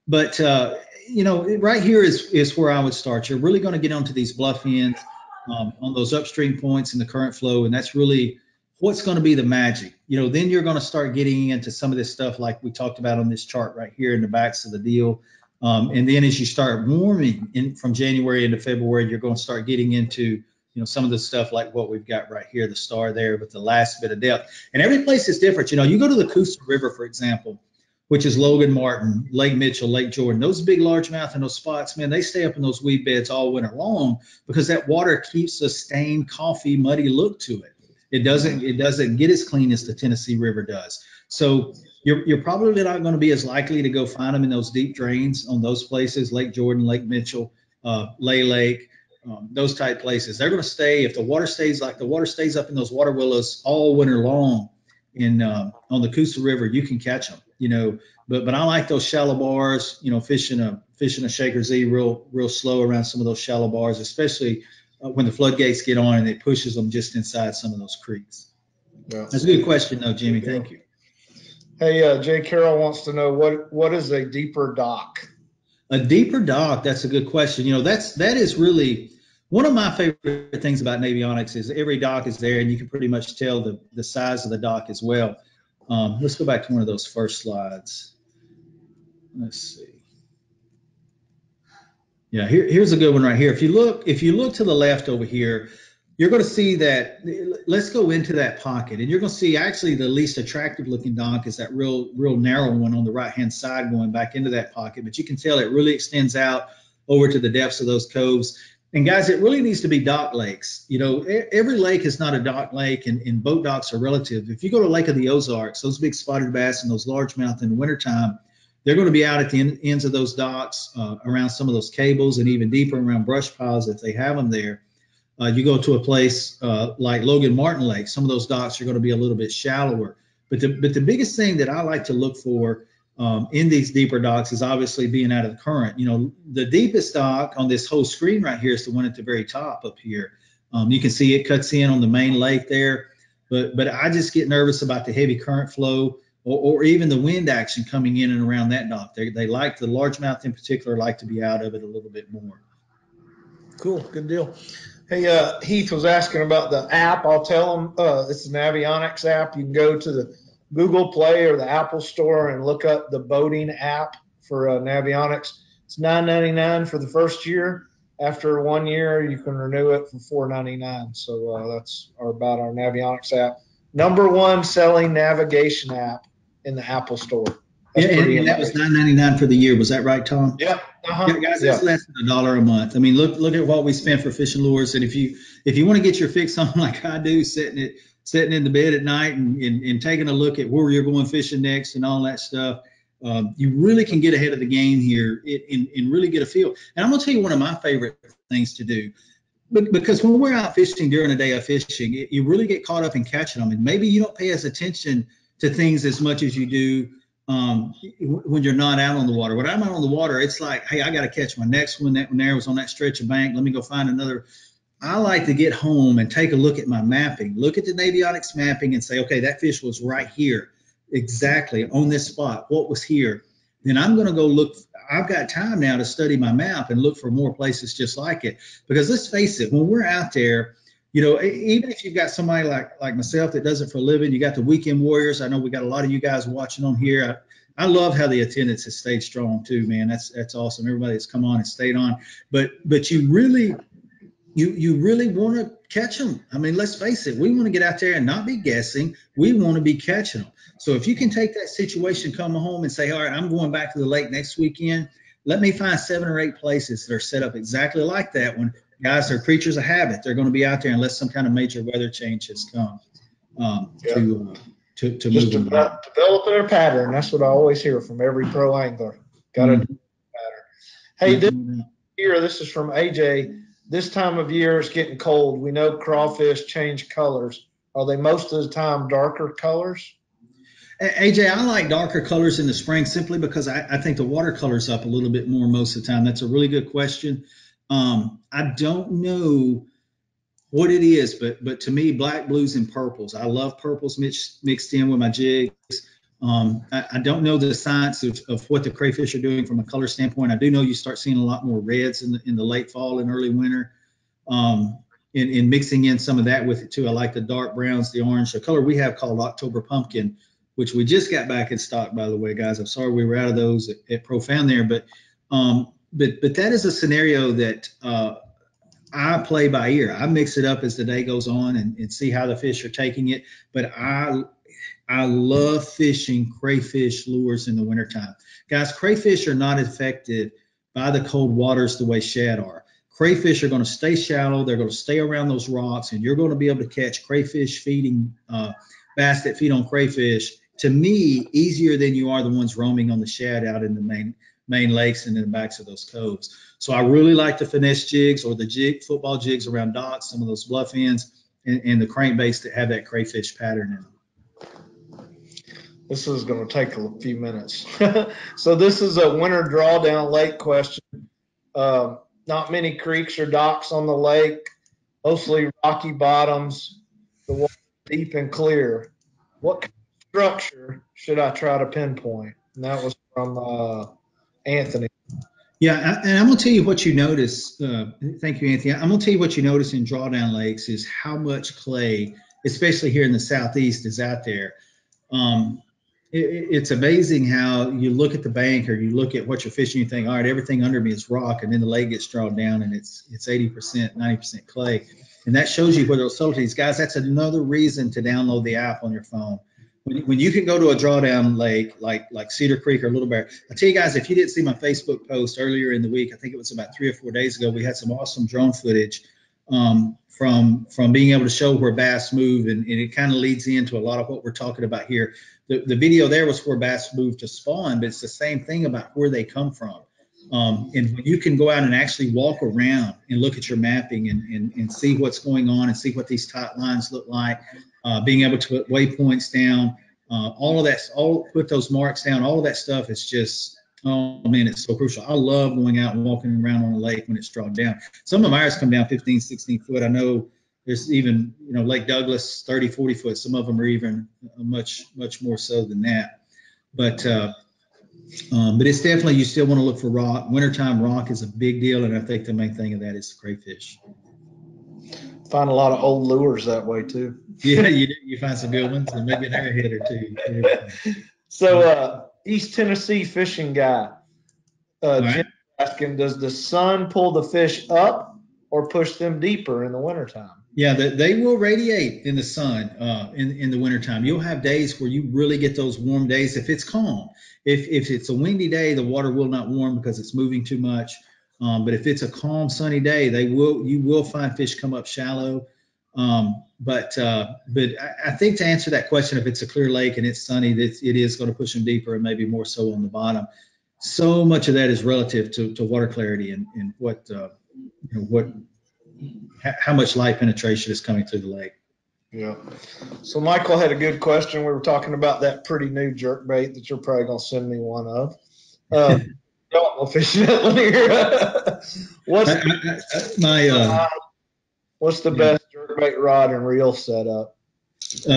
But right here is where I would start. You're really going to get onto these bluff ends on those upstream points in the current flow, and that's really what's going to be the magic. Then you're going to start getting into some of this stuff like we talked about on this chart right here in the backs of the deal. And then as you start warming from January into February, you're going to start getting into some of the stuff like what we've got right here, the star there with the last bit of depth. And every place is different. You go to the Coosa River, for example, which is Logan Martin, Lake Mitchell, Lake Jordan. Those big largemouth and those spots, man, they stay up in those weed beds all winter long because that water keeps a stained, coffee, muddy look to it. It doesn't get as clean as the Tennessee River does. So you're probably not going to be as likely to go find them in those deep drains on those places, Lake Jordan, Lake Mitchell, Lay Lake, those type places. They're going to stay, if the water stays up in those water willows all winter long on the Coosa River, you can catch them, but I like those shallow bars, fishing a Shaker Z real slow around some of those shallow bars, especially when the floodgates get on and it pushes them just inside some of those creeks. Yeah. That's a good question, though, Jimmy. Thank you. Hey, Jay Carroll wants to know what is a deeper dock? A deeper dock. That's a good question. That is really one of my favorite things about Navionics is every dock is there, and you can pretty much tell the size of the dock as well. Let's go back to one of those first slides. Let's see. Yeah, here's a good one right here. If you look to the left over here, you're going to see that. Let's go into that pocket, and you're going to see actually the least attractive looking dock is that real narrow one on the right hand side going back into that pocket. But you can tell it really extends out over to the depths of those coves. And guys, it really needs to be dock lakes. Every lake is not a dock lake, and boat docks are relative. If you go to Lake of the Ozarks, those big spotted bass and those largemouth in the wintertime, they're going to be out at the ends of those docks, around some of those cables, and even deeper around brush piles if they have them there. You go to a place like Logan Martin Lake, some of those docks are going to be a little bit shallower. But the biggest thing that I like to look for in these deeper docks is obviously being out of the current. The deepest dock on this whole screen right here is the one at the very top up here. You can see it cuts in on the main lake there. But I just get nervous about the heavy current flow or even the wind action coming in and around that dock. They like, the largemouth in particular, like to be out of it a little bit more. Cool, good deal. Hey, Heath was asking about the app. I'll tell him it's the Navionics app. You can go to the Google Play or the Apple Store and look up the boating app for Navionics. It's $9.99 for the first year. After 1 year, you can renew it for $4.99. So that's about our Navionics app. #1 selling navigation app in the Apple Store. And that was $9.99 for the year. Was that right, Tom? Yep. Yeah, guys, that's less than $1 a month. I mean, look at what we spent for fishing lures. And if you want to get your fix on like I do, sitting in the bed at night and taking a look at where you're going fishing next and all that stuff, you really can get ahead of the game here and really get a feel. And I'm going to tell you one of my favorite things to do. Because when we're out fishing during a day of fishing, you really get caught up in catching them. And maybe you don't pay as attention to things as much as you do when you're not out on the water. When I'm out on the water, it's like, hey, I got to catch my next one. That one there was on that stretch of bank. Let me go find another. I like to get home and take a look at my mapping, look at the Navionics mapping and say, okay, that fish was right here, exactly on this spot. What was here? Then I'm going to go look. I've got time now to study my map and look for more places just like it. Because let's face it, when we're out there, you know, even if you've got somebody like myself that does it for a living, you got the weekend warriors. I know we got a lot of you guys watching on here. I love how the attendance has stayed strong too, man. That's awesome. Everybody that's come on and stayed on. But you really want to catch them. I mean, let's face it. We want to get out there and not be guessing. We want to be catching them. So if you can take that situation, come home and say, all right, I'm going back to the lake next weekend. Let me find 7 or 8 places that are set up exactly like that one. Guys, they're creatures of habit. They're going to be out there unless some kind of major weather change has come to just move them. develop their pattern. That's what I always hear from every pro angler. Got to do pattern. Hey, this is from AJ. This time of year it's getting cold. We know crawfish change colors. Are they most of the time darker colors? AJ, I like darker colors in the spring simply because I think the water colors up a little bit more most of the time. That's a really good question. I don't know what it is, but to me, black, blues, and purples. I love purples mixed in with my jigs. I don't know the science of what the crayfish are doing from a color standpoint. I do know you start seeing a lot more reds in the late fall and early winter. In mixing in some of that with it too. I like the dark browns, the orange, the color we have called October Pumpkin, which we just got back in stock, by the way, guys. I'm sorry we were out of those at Profound there, but that is a scenario that I play by ear. I mix it up as the day goes on and see how the fish are taking it. But I love fishing crayfish lures in the wintertime. Guys, crayfish are not affected by the cold waters the way shad are. Crayfish are going to stay shallow. They're going to stay around those rocks, and you're going to be able to catch crayfish feeding bass that feed on crayfish, to me, easier than you are the ones roaming on the shad out in the main lakes and in the backs of those coves. So I really like the finesse jigs or the football jigs around docks, some of those bluff ends, and the crankbaits that have that crayfish pattern in them. This is going to take a few minutes. So this is a winter drawdown lake question. Not many creeks or docks on the lake, mostly rocky bottoms, the water deep and clear. What kind of structure should I try to pinpoint? And that was from Anthony. Yeah, and I'm going to tell you what you notice. Thank you, Anthony. I'm going to tell you what you notice in drawdown lakes is how much clay, especially here in the southeast, is out there. It's amazing how you look at the bank or you look at what you're fishing, you think, all right, everything under me is rock, and then the lake gets drawn down and it's 80%, 90% clay. And that shows you where those subtleties, guys, that's another reason to download the app on your phone. When you can go to a drawdown lake like Cedar Creek or Little Bear, I tell you guys, if you didn't see my Facebook post earlier in the week, I think it was about 3 or 4 days ago, we had some awesome drone footage from being able to show where bass move, and it kind of leads into a lot of what we're talking about here. The video there was where bass move to spawn, but it's the same thing about where they come from. And when you can go out and actually walk around and look at your mapping and see what's going on and see what these tight lines look like, being able to put waypoints down, all of that, put those marks down, all of that stuff is just, oh man, it's so crucial. I love going out and walking around on a lake when it's drawn down. Some of ours come down 15, 16 foot. I know there's even, Lake Douglas, 30, 40 foot. Some of them are even much, much more so than that. But it's definitely, you still want to look for rock. Wintertime rock is a big deal, and I think the main thing of that is crayfish. Find a lot of old lures that way too. Yeah, you find some good ones, and maybe an airhead or two. So East Tennessee fishing guy, Jim right. asking, does the sun pull the fish up or push them deeper in the wintertime? Yeah, they will radiate in the sun in the wintertime. You'll have days where you really get those warm days if it's calm. If it's a windy day, the water will not warm because it's moving too much. But if it's a calm, sunny day, you will find fish come up shallow. But I think to answer that question, if it's a clear lake and it's sunny, it is going to push them deeper and maybe more so on the bottom. So much of that is relative to water clarity and how much light penetration is coming through the lake. Yeah. So Michael had a good question. We were talking about that pretty new jerk bait that you're probably gonna send me one of. Don't fish that linear. What's My what's the yeah, best jerk bait rod and reel setup?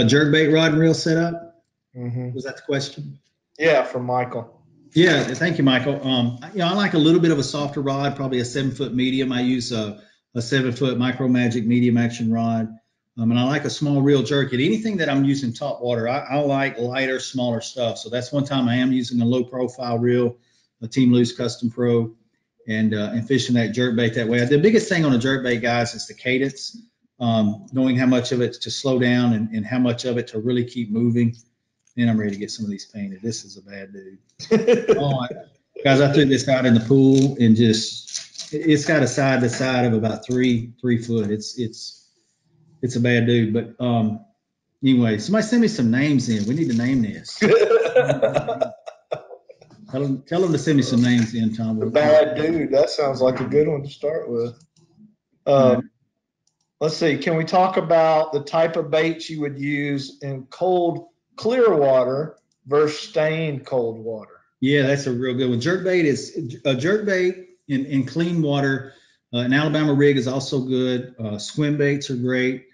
jerk bait rod and reel setup. Hmm. Was that the question? Yeah, from Michael. Yeah, thank you, Michael. I like a little bit of a softer rod, probably a 7 foot medium. I use a 7 foot Micro Magic medium action rod, and I like a small reel jerk. And anything that I'm using top water, I like lighter, smaller stuff. So that's one time I am using a low profile reel, a Team Loose Custom Pro, and fishing that jerk bait that way. The biggest thing on a jerk bait, guys, is the cadence, knowing how much of it to slow down and how much of it to really keep moving. And I'm ready to get some of these painted. This is a bad dude. Oh, guys, I threw this out in the pool and it's got a side to side of about 3 foot. It's a bad dude. But anyway, somebody send me some names in. We need to name this. Tell them to send me some names in, Tom. The bad dude. That sounds like a good one to start with. All right. Let's see. Can we talk about the type of baits you would use in cold, clear water versus stained cold water? Yeah, that's a real good one. Jerkbait is a jerkbait in clean water. An Alabama rig is also good. Swim baits are great.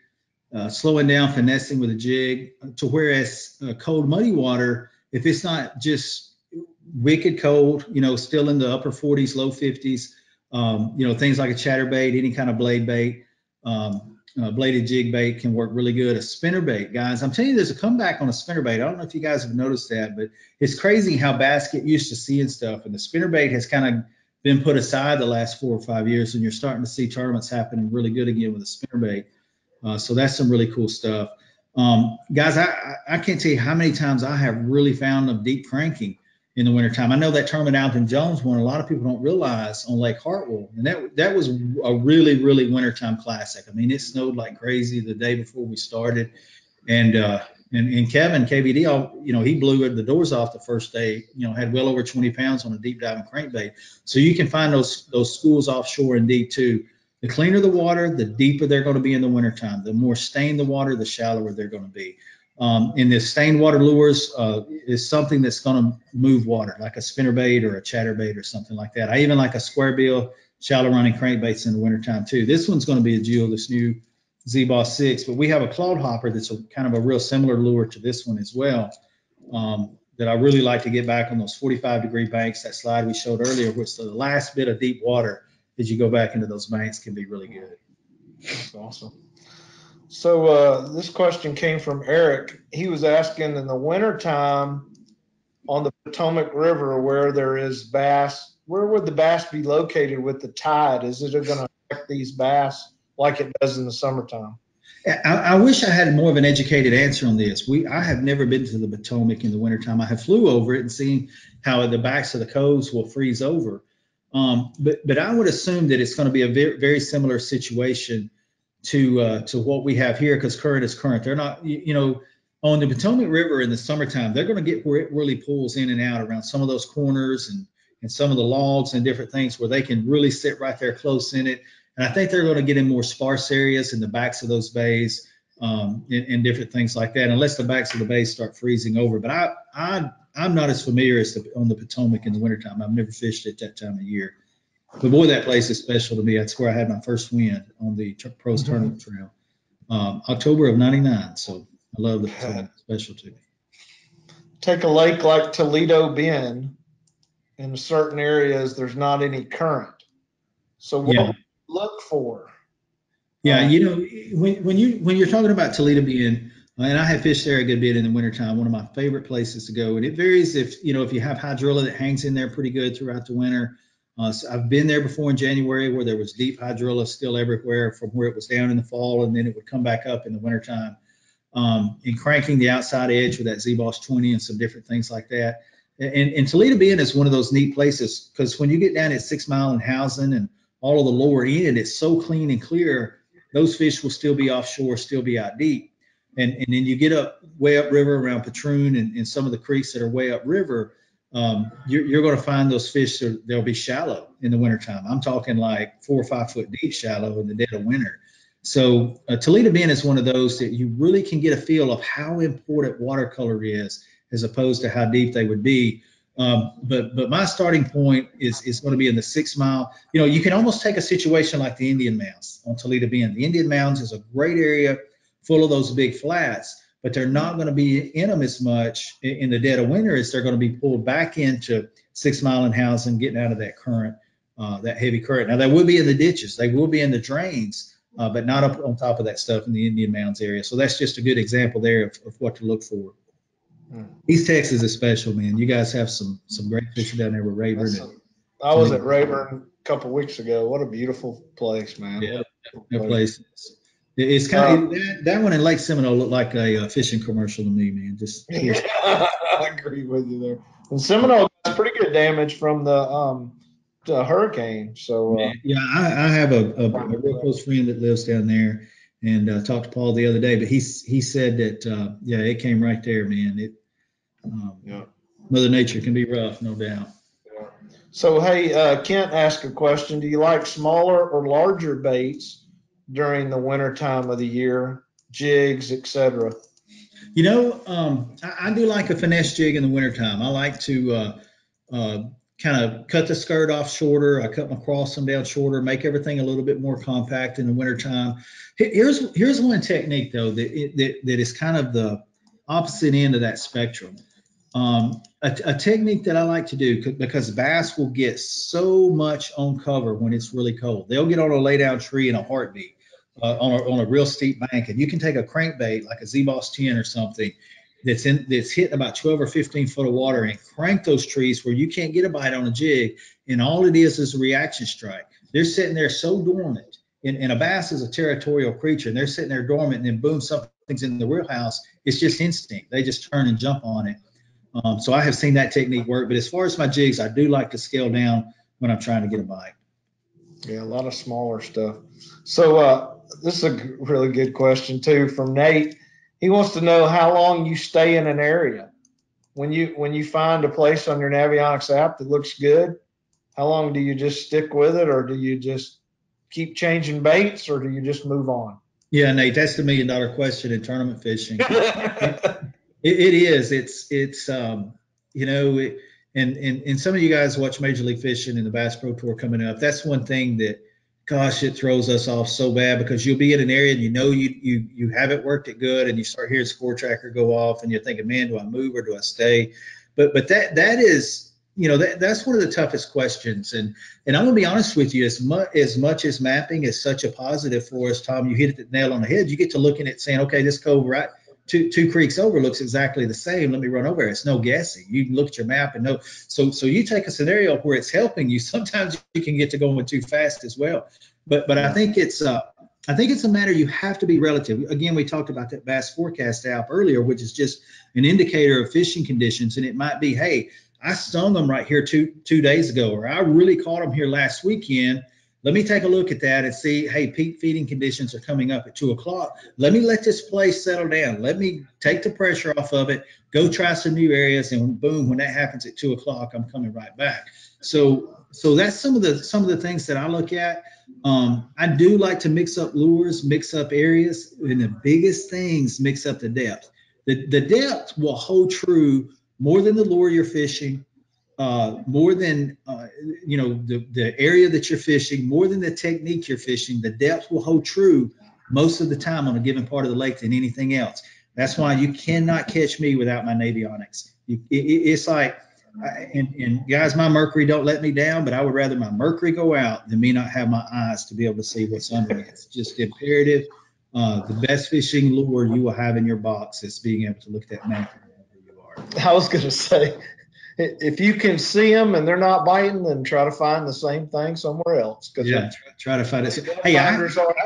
Slowing down, finessing with a jig. To whereas cold, muddy water, if it's not just wicked cold, still in the upper 40s, low 50s, things like a chatterbait, any kind of blade bait, bladed jig bait can work really good. A spinner bait, guys, I'm telling you, there's a comeback on a spinner bait. I don't know if you guys have noticed that, but it's crazy how bass get used to seeing stuff. And the spinner bait has kind of been put aside the last 4 or 5 years, and you're starting to see tournaments happening really good again with a spinner bait. So that's some really cool stuff. Guys, I can't tell you how many times I have really found them deep cranking in the wintertime. I know that tournament Alvin Jones won, a lot of people don't realize, on Lake Hartwell. And that was a really, really wintertime classic. I mean, it snowed like crazy the day before we started. And Kevin, KVD, he blew the doors off the first day, had well over 20 pounds on a deep diving crankbait. So you can find those schools offshore and deep too. The cleaner the water, the deeper they're going to be in the wintertime. The more stained the water, the shallower they're going to be. And the stained water lures is something that's going to move water, like a spinnerbait or a chatterbait or something like that. I even like a square bill, shallow running crankbaits in the wintertime too. This one's going to be a jewel, this new Z-Boss 6, but we have a clawed hopper that's kind of a real similar lure to this one as well, that I really like to get back on those 45-degree banks. That slide we showed earlier, which the last bit of deep water as you go back into those banks can be really good. That's awesome. So this question came from Eric. He was asking, in the wintertime on the Potomac River where there is bass, where would the bass be located with the tide? Is it going to affect these bass like it does in the summertime? I wish I had more of an educated answer on this. I have never been to the Potomac in the wintertime. I have flew over it and seen how the backs of the coves will freeze over. But I would assume that it's going to be a very, very similar situation to what we have here, because current is current. They're not, on the Potomac River in the summertime, they're going to get where it really pulls in and out around some of those corners and some of the logs and different things where they can really sit right there close in it. And I think they're going to get in more sparse areas in the backs of those bays, and different things like that, unless the backs of the bays start freezing over. But I'm not as familiar as on the Potomac in the wintertime. I've never fished it that time of year. But boy, that place is special to me. That's where I had my first win on the Pros Tournament Trail, October of '99. So I love the Potomac, special to me. Take a lake like Toledo Bend. In certain areas, there's not any current. So what Yeah. look for? Yeah, when you're talking about Toledo Bend, and I have fished there a good bit in the wintertime, one of my favorite places to go. And it varies if you have hydrilla that hangs in there pretty good throughout the winter. So I've been there before in January where there was deep hydrilla still everywhere from where it was down in the fall, and then it would come back up in the wintertime. And cranking the outside edge with that Z-Boss 20 and some different things like that. And Toledo Bend is one of those neat places, because when you get down at 6 Mile and Housing and all of the lower end, it's so clean and clear. Those fish will still be offshore, still be out deep. And then you get up way upriver around Patroon and some of the creeks that are way upriver, you're going to find those fish, they'll be shallow in the wintertime. I'm talking like 4 or 5 foot deep shallow in the dead of winter. So Toledo Bend is one of those that you really can get a feel of how important watercolor is, as opposed to how deep they would be. But my starting point is going to be in the 6 mile. You know, you can almost take a situation like the Indian Mounds on Toledo Bend. The Indian Mounds is a great area full of those big flats, but they're not going to be in them as much in the dead of winter as they're going to be pulled back into 6 Mile and Housing, getting out of that current, that heavy current. Now, they will be in the ditches, they will be in the drains, but not up on top of that stuff in the Indian Mounds area. So that's just a good example there of what to look for. East Texas is special, man. You guys have some great fishing down there with Rayburn. I was at Rayburn a couple of weeks ago. What a beautiful place, man. Yeah, that place. It's kind of that one in Lake Seminole looked like a fishing commercial to me, man. Just yeah, I agree with you there. And Seminole got pretty good damage from the hurricane. So yeah, I have a real close friend that lives down there, and talked to Paul the other day. But he said that yeah, it came right there, man. Mother Nature can be rough, no doubt. Yeah. So hey, Kent asked a question: do you like smaller or larger baits during the winter time of the year, jigs, etc.? You know, I do like a finesse jig in the wintertime. I like to kind of cut the skirt off shorter. I cut my crossing down shorter, make everything a little bit more compact in the wintertime. Here's one technique, though, that is kind of the opposite end of that spectrum. A technique that I like to do, because bass will get so much on cover when it's really cold. They'll get on a lay down tree in a heartbeat. On a real steep bank, and you can take a crankbait like a Z-Boss 10 or something that's hitting about 12 or 15 foot of water and crank those trees where you can't get a bite on a jig, and all it is a reaction strike. They're sitting there so dormant, and a bass is a territorial creature, and they're sitting there dormant, and then boom, something's in the wheelhouse. It's just instinct. They just turn and jump on it. So I have seen that technique work, but as far as my jigs, I do like to scale down when I'm trying to get a bite. Yeah, a lot of smaller stuff. So this is a really good question too from Nate. He wants to know how long you stay in an area. When you find a place on your Navionics app that looks good, how long do you just stick with it, or do you just keep changing baits, or do you just move on? Yeah, Nate, that's the $1 million question in tournament fishing. It is. It's you know, and some of you guys watch Major League Fishing and the Bass Pro Tour coming up. That's one thing that, gosh, it throws us off so bad, because you'll be in an area and you haven't worked it good, and you start hearing score tracker go off, and you're thinking, man, do I move or do I stay? But that is, you know, that's one of the toughest questions. And I'm gonna be honest with you, as much as mapping is such a positive for us, Tom, you hit the nail on the head. You get to looking at saying, okay, this cove right two creeks over looks exactly the same. Let me run over it. It's no guessing. You can look at your map and know. So you take a scenario where it's helping you. Sometimes you can get to going too fast as well. But I think it's a matter you have to be relative. Again, we talked about that Bass Forecast app earlier, which is just an indicator of fishing conditions. And it might be, hey, I stung them right here two days ago, or I really caught them here last weekend. Let me take a look at that and see, hey, peak feeding conditions are coming up at 2 o'clock. Let me let this place settle down. Let me take the pressure off of it, go try some new areas, and boom, when that happens at 2 o'clock, I'm coming right back. So that's some of the things that I look at. I do like to mix up lures, mix up areas, and the biggest things, mix up the depth. The depth will hold true more than the lure you're fishing. More than the area that you're fishing, more than the technique you're fishing, the depth will hold true most of the time on a given part of the lake than anything else. That's why you cannot catch me without my Navionics. It's like, and guys, my Mercury don't let me down, but I would rather my Mercury go out than me not have my eyes to be able to see what's under me. It's just imperative. The best fishing lure you will have in your box is being able to look at that map wherever you are. I was going to say, if you can see them and they're not biting, then try to find the same thing somewhere else. Yeah, try to find it. Hey, I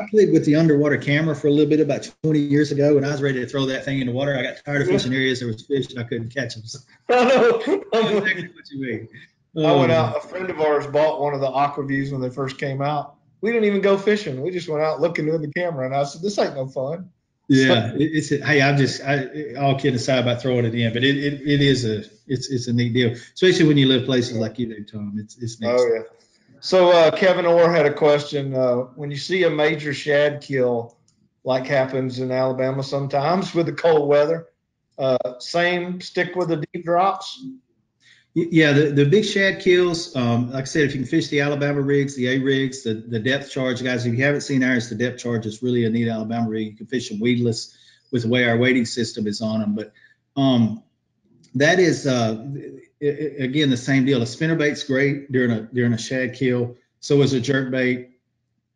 played with the underwater camera for a little bit about 20 years ago, and I was ready to throw that thing in the water. I got tired of fishing areas there was fish and I couldn't catch them. So. I know. Exactly what you mean. I went out. A friend of ours bought one of the aqua views when they first came out. We didn't even go fishing. We just went out looking in the camera, and I said, "This ain't no fun." Yeah, I all kidding aside about throwing it in, but it's a neat deal, especially when you live places like you do, Tom. It's neat. Oh yeah. So Kevin Orr had a question. When you see a major shad kill, like happens in Alabama sometimes with the cold weather, same stick with the deep drops? Yeah, the big shad kills, like I said, if you can fish the Alabama rigs, the A rigs, the depth charge, guys, if you haven't seen ours, the depth charge is really a neat Alabama rig. You can fish them weedless with the way our weighting system is on them. But that is, again, the same deal. A spinnerbait's great during a shad kill. So is a jerkbait.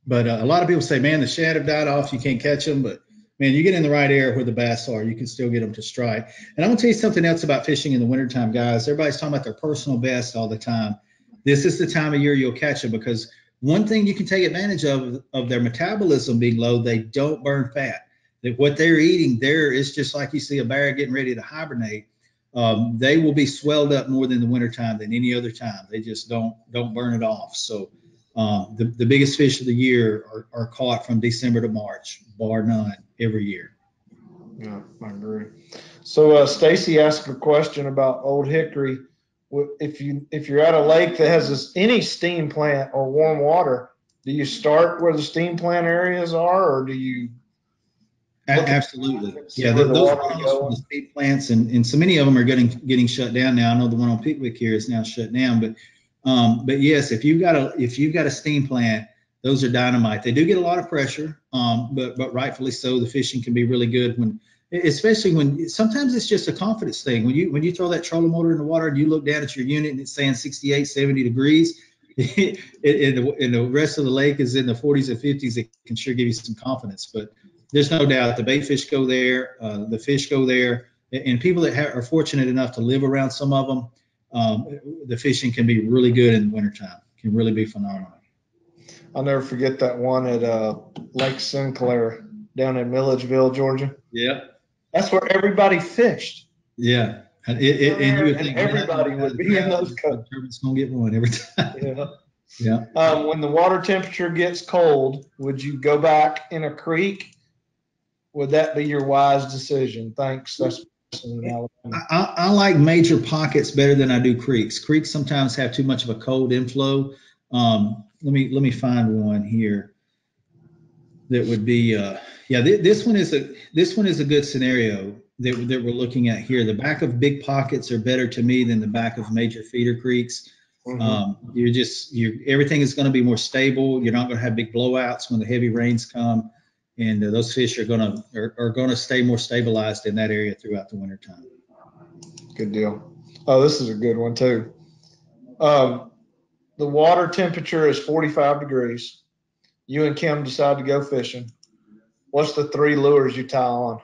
But a lot of people say, man, the shad have died off. You can't catch them. But man, you get in the right area where the bass are, you can still get them to strike. And I'm going to tell you something else about fishing in the wintertime, guys. Everybody's talking about their personal best all the time. This is the time of year you'll catch them, because one thing you can take advantage of their metabolism being low, they don't burn fat. That what they're eating there is just like you see a bear getting ready to hibernate. They will be swelled up more than the wintertime than any other time. They just don't burn it off. So the biggest fish of the year are caught from December to March, bar none, every year. Yeah, I agree. So Stacy asked a question about Old Hickory. If you're at a lake that has any steam plant or warm water, do you start where the steam plant areas are, or do you? Absolutely. Yeah, those runoffs from the steam plants, and so many of them are getting shut down now. I know the one on Pickwick here is now shut down, but yes, if you've got a steam plant, those are dynamite. They do get a lot of pressure, but rightfully so. The fishing can be really good especially when sometimes it's just a confidence thing. When you throw that trolling motor in the water and you look down at your unit and it's saying 68, 70 degrees, and the rest of the lake is in the 40s and 50s, it can sure give you some confidence. But there's no doubt the bait fish go there, the fish go there, and people that are fortunate enough to live around some of them, the fishing can be really good in the wintertime. Can really be phenomenal. I'll never forget that one at Lake Sinclair down in Milledgeville, Georgia. Yeah. That's where everybody fished. Yeah. And you would think everybody would be in those cups. It's going to get one every time. Yeah. Yeah. When the water temperature gets cold, would you go back in a creek? Would that be your wise decision? Thanks. That's I like major pockets better than I do creeks. Creeks sometimes have too much of a cold inflow. Let me find one here that would be this one is a good scenario that we're looking at here. The back of big pockets are better to me than the back of major feeder creeks. Mm-hmm. Everything is going to be more stable. You're not going to have big blowouts when the heavy rains come, and those fish are going to stay more stabilized in that area throughout the wintertime. Good deal. Oh, this is a good one too. The water temperature is 45 degrees. You and Kim decide to go fishing. What's the 3 lures you tie on?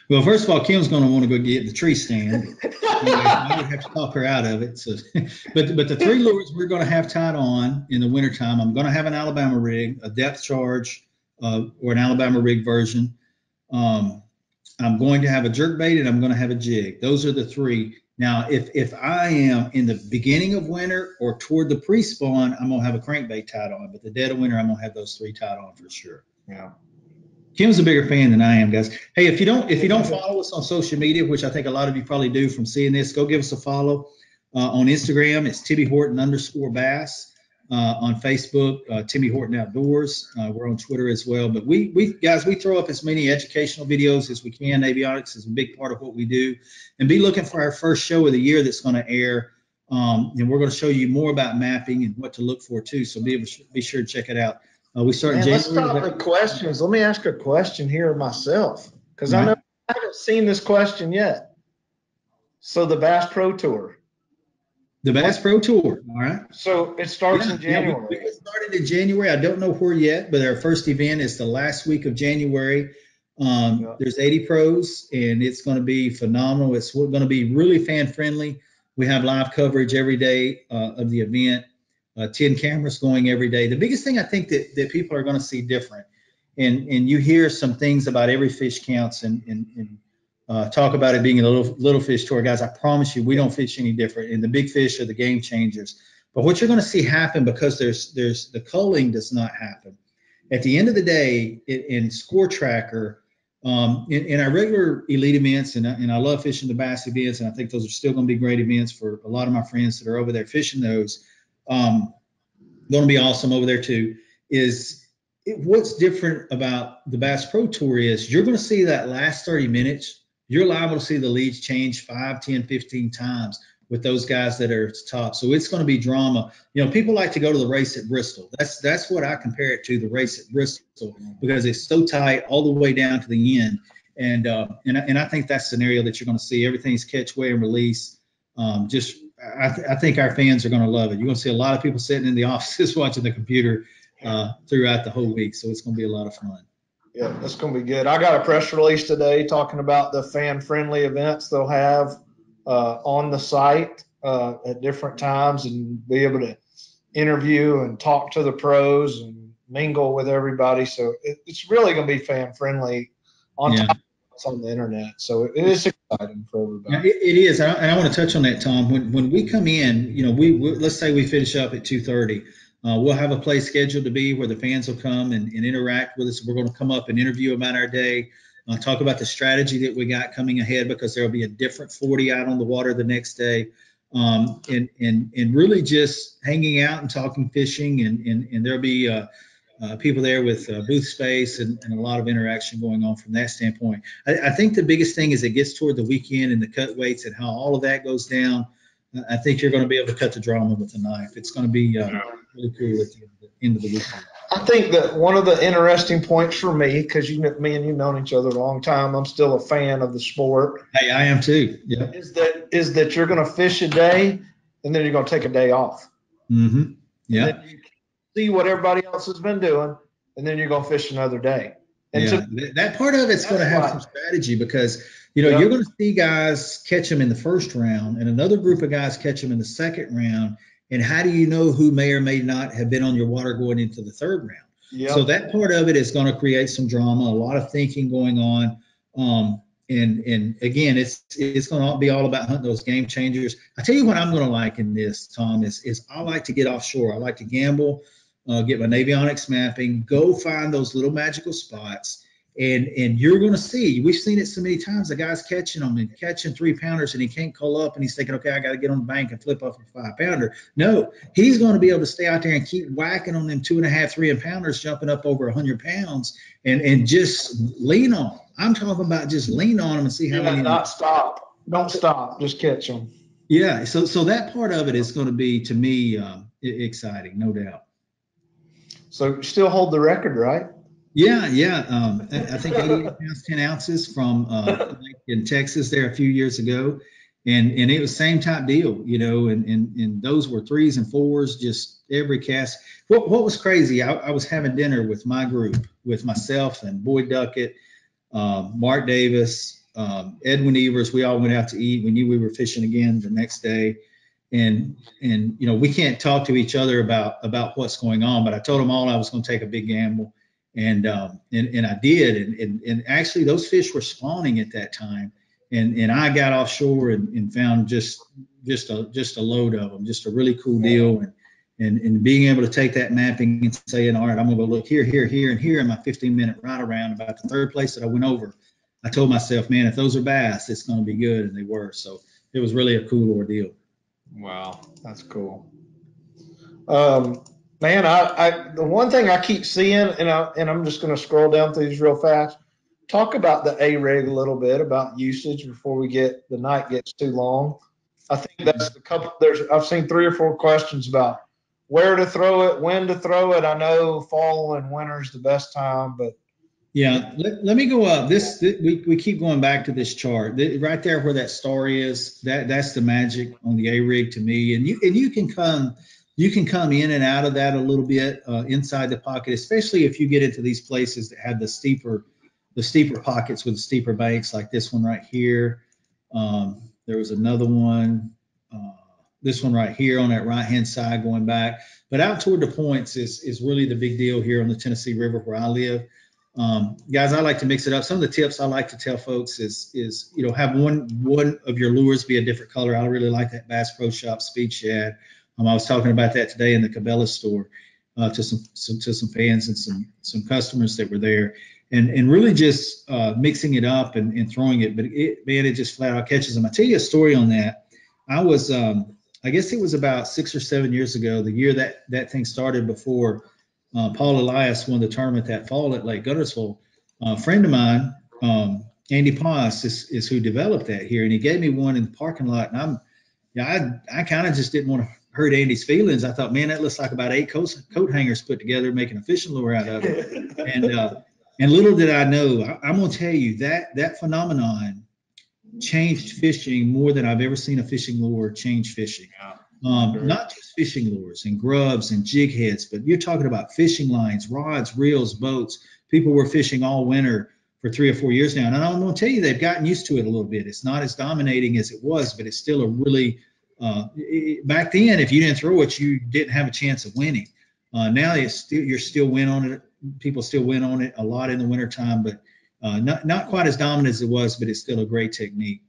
Well, first of all, Kim's going to want to go get the tree stand. I would have to talk her out of it. So, but the 3 lures we're going to have tied on in the wintertime, I'm going to have an Alabama rig, a depth charge, or an Alabama rig version. I'm going to have a jerkbait, and I'm going to have a jig. Those are the 3. Now, if I am in the beginning of winter or toward the pre-spawn, I'm going to have a crankbait tied on. But the dead of winter, I'm going to have those 3 tied on for sure. Yeah. Kim's a bigger fan than I am, guys. Hey, if you don't follow us on social media, which I think a lot of you probably do from seeing this, go give us a follow on Instagram. It's Timmy Horton _bass. On Facebook, Timmy Horton Outdoors. We're on Twitter as well. But we throw up as many educational videos as we can. Avionics is a big part of what we do. And be looking for our first show of the year that's going to air. And we're going to show you more about mapping and what to look for too. So be sure to check it out. We start in January. Let's stop with questions. Let me ask a question here myself, because I know I haven't seen this question yet. So the Bass Pro Tour. The Bass Pro Tour, all right. So it starts in January. We started in January. I don't know where yet, but our first event is the last week of January. There's 80 pros, and it's going to be phenomenal. It's going to be really fan friendly. We have live coverage every day of the event. 10 cameras going every day. The biggest thing I think that people are going to see different, and you hear some things about every fish counts and talk about it being a little fish tour. Guys, I promise you, we don't fish any different, and the big fish are the game changers. But what you're going to see happen, because there's the culling does not happen. At the end of the day, in Score Tracker, in our regular elite events, and I love fishing the bass events, and I think those are still going to be great events for a lot of my friends that are over there fishing those. going to be awesome over there too. What's different about the Bass Pro Tour is you're going to see that last 30 minutes, you're liable to see the leads change 5, 10, 15 times with those guys that are at the top. So it's going to be drama. You know, people like to go to the race at Bristol. That's what I compare it to, the race at Bristol, because it's so tight all the way down to the end. And I think that's the scenario that you're going to see. Everything's catch, weigh, and release. I think our fans are going to love it. You're going to see a lot of people sitting in the offices watching the computer throughout the whole week. So it's going to be a lot of fun. Yeah, that's going to be good. I got a press release today talking about the fan-friendly events they'll have on the site at different times, and be able to interview and talk to the pros and mingle with everybody. So it's really going to be fan-friendly on top of what's on the internet. So it is exciting for everybody. Yeah, it is. And I want to touch on that, Tom. When we come in, you know, we let's say we finish up at 2:30. We'll have a place scheduled to be where the fans will come and interact with us. We're going to come up and interview about our day, talk about the strategy that we got coming ahead, because there'll be a different 40 out on the water the next day, and really just hanging out and talking fishing, and there'll be people there with booth space and a lot of interaction going on from that standpoint. I think the biggest thing is it gets toward the weekend and the cut weights and how all of that goes down. I think you're going to be able to cut the drama with a knife. It's going to be really cool at the end of the weekend. I think that one of the interesting points for me, because me and you've known each other a long time, I'm still a fan of the sport. Hey, I am too. Yeah. Is that you're going to fish a day and then you're going to take a day off. Mm-hmm. Yeah. And then you see what everybody else has been doing, and then you're going to fish another day. And that part of it's going to have some strategy, because you're going to see guys catch them in the first round and another group of guys catch them in the second round. And how do you know who may or may not have been on your water going into the third round? Yep. So that part of it is going to create some drama, a lot of thinking going on. And again, it's going to be all about hunting those game changers. I tell you what I'm going to like in this, Tom, is I like to get offshore. I like to gamble, get my Navionics mapping, go find those little magical spots. And you're going to see, we've seen it so many times, the guy's catching them and catching 3-pounders and he can't call up and he's thinking, okay, I got to get on the bank and flip off a 5-pounder. No, he's going to be able to stay out there and keep whacking on them 2.5, 3-pounders, jumping up over 100 pounds and just lean on them. I'm talking about just lean on them and see how many. Not stop. Don't stop. Just catch them. Yeah. So that part of it is going to be, to me, exciting, no doubt. So you still hold the record, right? Yeah. I think 88 pounds, 10 ounces from in Texas there a few years ago. And it was same type deal, and those were 3s and 4s, just every cast. What was crazy, I was having dinner with my group, with myself and Boyd Duckett, Mark Davis, Edwin Evers. We all went out to eat. We knew we were fishing again the next day. And we can't talk to each other about what's going on, but I told them all I was going to take a big gamble. And I did, and actually those fish were spawning at that time, and I got offshore and found just a load of them, just a really cool deal, and being able to take that mapping and saying, all right, I'm gonna go look here, here, here, and here in my 15-minute ride around about the third place that I went over. I told myself, man, if those are bass, it's gonna be good, and they were. So it was really a cool ordeal. Wow, that's cool. Man, the one thing I keep seeing, and I'm just going to scroll down through these real fast. Talk about the A-rig a little bit, about usage before the night gets too long. I think that's the couple. I've seen 3 or 4 questions about where to throw it, when to throw it. I know fall and winter is the best time, but yeah. Let me go up. We keep going back to this chart right there where that star is. That's the magic on the A-rig to me. And you can come in and out of that a little bit inside the pocket, especially if you get into these places that have the steeper pockets with the steeper banks, like this one right here. There was another one, this one right here on that right-hand side going back. But out toward the points is really the big deal here on the Tennessee River where I live. Guys, I like to mix it up. Some of the tips I like to tell folks is have one of your lures be a different color. I really like that Bass Pro Shop Speed Shad. I was talking about that today in the Cabela store to some fans and some customers that were there, and really just mixing it up and throwing it. But it just flat out catches them. I tell you a story on that. I was I guess it was about 6 or 7 years ago, the year that thing started before Paul Elias won the tournament that fall at Lake Guntersville. A friend of mine, Andy Paz, is who developed that here, and he gave me one in the parking lot. And I kind of just didn't want to hurt Andy's feelings. I thought, man, that looks like about 8 coat hangers put together, making a fishing lure out of it. And little did I know, I'm going to tell you that phenomenon changed fishing more than I've ever seen a fishing lure change fishing. Not just fishing lures and grubs and jig heads, but you're talking about fishing lines, rods, reels, boats. People were fishing all winter for 3 or 4 years now. And I'm going to tell you, they've gotten used to it a little bit. It's not as dominating as it was, but it's still a really, back then, if you didn't throw it, you didn't have a chance of winning. Now you're still win on it. People still win on it a lot in the wintertime, but not quite as dominant as it was, but it's still a great technique.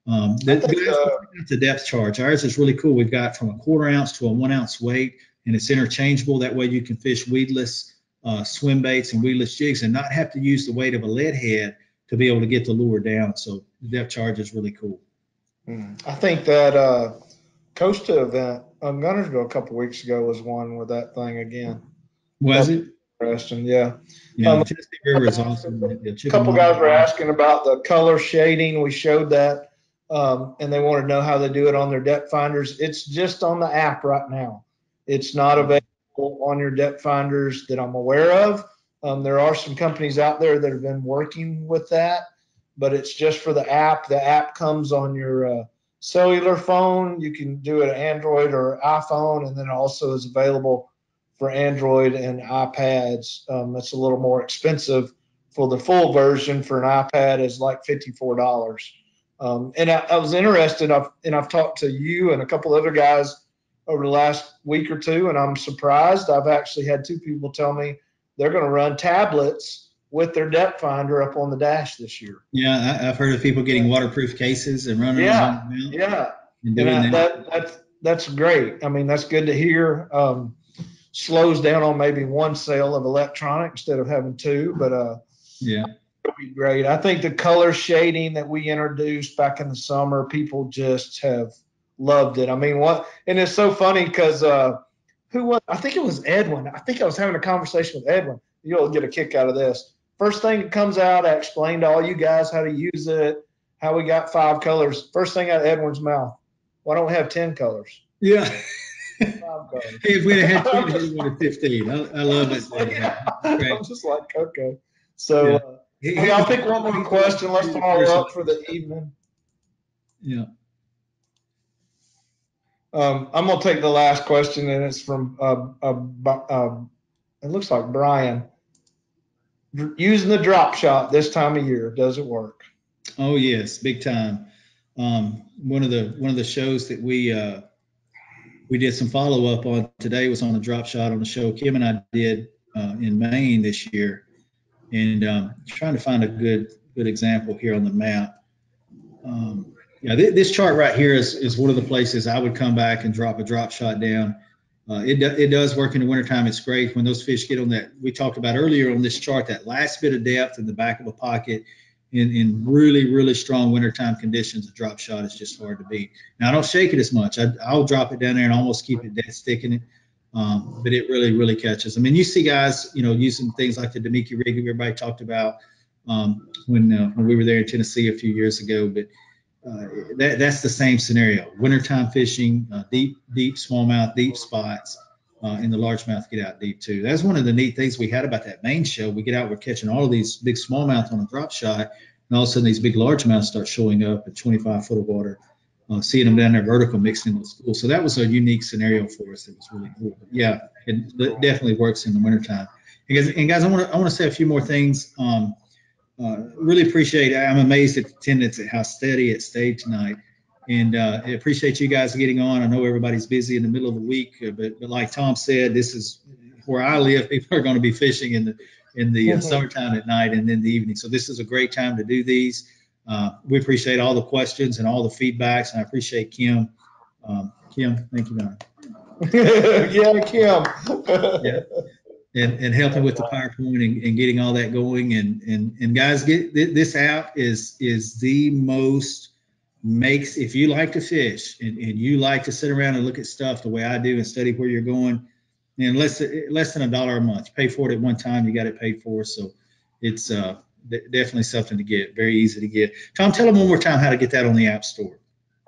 The depth charge. Ours is really cool. We've got from a 1/4 ounce to a 1 ounce weight, and it's interchangeable. That way you can fish weedless swim baits and weedless jigs and not have to use the weight of a lead head to be able to get the lure down. So the depth charge is really cool. I think that Costa event on Guntersville a couple weeks ago was one with that thing again. Was it? Interesting, yeah. Yeah, Tennessee River is awesome. A couple guys were asking about the color shading. We showed that, and they wanted to know how they do it on their depth finders. It's just on the app right now. It's not available on your depth finders that I'm aware of. There are some companies out there that have been working with that, but it's just for the app. The app comes on your cellular phone. You can do it Android or iPhone, and then it also is available for Android and iPads. That's a little more expensive. For the full version for an iPad is like $54. And I was interested, I've talked to you and a couple other guys over the last week or two, and I'm surprised. I've actually had 2 people tell me they're going to run tablets with their depth finder up on the dash this year. Yeah, I've heard of people getting waterproof cases and running them. Yeah. And that's great. I mean, that's good to hear. Slows down on maybe one sale of electronic instead of having 2, but yeah, it'll be great. I think the color shading that we introduced back in the summer, people just have loved it. I mean, and it's so funny because I think it was Edwin. I think I was having a conversation with Edwin. You'll get a kick out of this. First thing that comes out, I explained to all you guys how to use it, how we got 5 colors. First thing out of Edwin's mouth, why don't we have 10 colors? Yeah. Hey, if we'd have had 20, we'd have 15. I love it. I'm just like, okay. So I'll pick one more question. Let's follow up for the evening. Yeah. I'm going to take the last question, and it's from, it looks like Brian. Using the drop shot this time of year, does it work? Oh, yes, big time. One of the shows that we did some follow up on today was on a drop shot on a show Kim and I did in Maine this year, and trying to find a good example here on the map. This chart right here is one of the places I would come back and drop a drop shot down. It does work in the wintertime. It's great when those fish get on that, we talked about earlier on this chart, that last bit of depth in the back of a pocket. In really, really strong wintertime conditions, a drop shot is just hard to beat. Now, I don't shake it as much. I'll drop it down there and almost keep it dead sticking it. But it really, really catches. I mean, you see guys, using things like the Demiki rig that everybody talked about when we were there in Tennessee a few years ago. But that's the same scenario. Wintertime fishing, deep smallmouth, deep spots, and the largemouth get out deep too. That's one of the neat things we had about that Maine show. We get out, we're catching all of these big smallmouth on a drop shot, and all of a sudden these big largemouths start showing up at 25 foot of water, seeing them down there vertical mixing in the school. So that was a unique scenario for us. It was really cool. But yeah, it definitely works in the wintertime. And guys, I want to say a few more things. Really appreciate it. I'm amazed at the attendance, at how steady it stayed tonight. And I appreciate you guys getting on. I know everybody's busy in the middle of the week, but like Tom said, this is where I live. People are going to be fishing in the summertime at night and in the evening. So this is a great time to do these. We appreciate all the questions and all the feedbacks, and I appreciate Kim. Kim, thank you, man. Yeah, Kim. Yeah. And helping with the PowerPoint and getting all that going. And guys, this app is the most makes, if you like to fish and you like to sit around and look at stuff the way I do and study where you're going, and less than $1 a month. You pay for it at one time, you got it paid for. So it's definitely something to get. Very easy to get. Tom, tell them one more time how to get that on the App Store.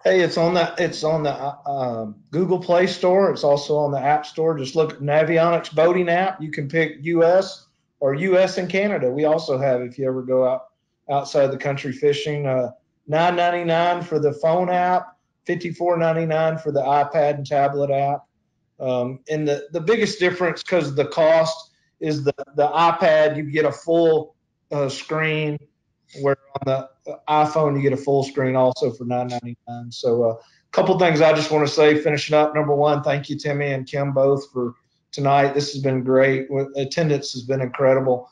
Hey, it's on the Google Play Store. It's also on the App Store. Just look at Navionics boating app. You can pick US or US and Canada. We also have, if you ever go outside the country fishing, $9.99 for the phone app, $54.99 for the iPad and tablet app. And the biggest difference, because of the cost, is the iPad, you get a full screen, where on the iPhone you get a full screen also for $9.99. So a couple things I just want to say, finishing up. Number one, thank you, Timmy and Kim, both for tonight. This has been great. Attendance has been incredible.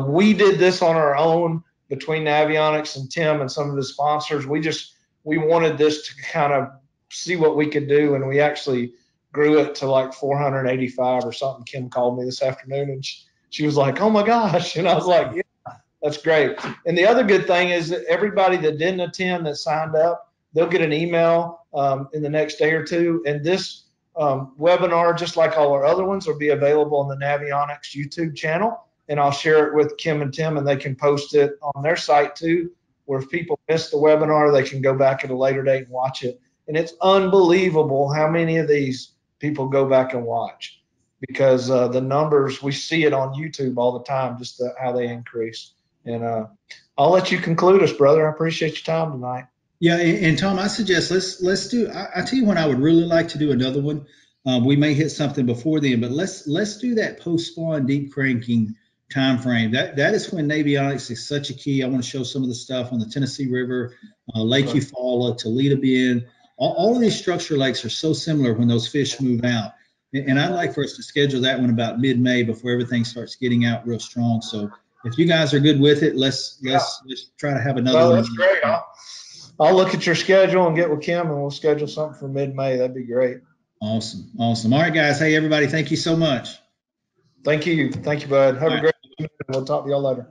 We did this on our own between Navionics and Tim and some of the sponsors. We wanted this to kind of see what we could do, and we actually grew it to like 485 or something. Kim called me this afternoon, and she was like, "Oh my gosh," and I was like, "Yeah, that's great." And the other good thing is that everybody that didn't attend that signed up, they'll get an email in the next day or two. And this webinar, just like all our other ones, will be available on the Navionics YouTube channel. And I'll share it with Kim and Tim, and they can post it on their site too, where if people miss the webinar, they can go back at a later date and watch it. And it's unbelievable how many of these people go back and watch, because the numbers, we see it on YouTube all the time, just how they increase. And I'll let you conclude us, brother. I appreciate your time tonight. Yeah, and Tom, I suggest let's do. I tell you when I would really like to do another one. We may hit something before then, but let's do that post spawn deep cranking time frame. That is when Navionics is such a key. I want to show some of the stuff on the Tennessee River, Lake Eufaula, Toledo Bend. All of these structure lakes are so similar when those fish move out. And I'd like for us to schedule that one about mid-May before everything starts getting out real strong. So if you guys are good with it, let's try to have another one. That's great. I'll look at your schedule and get with Kim, and we'll schedule something for mid-May. That'd be great. Awesome. All right, guys. Hey, everybody, thank you so much. Thank you, bud. Have a great evening. We'll talk to y'all later.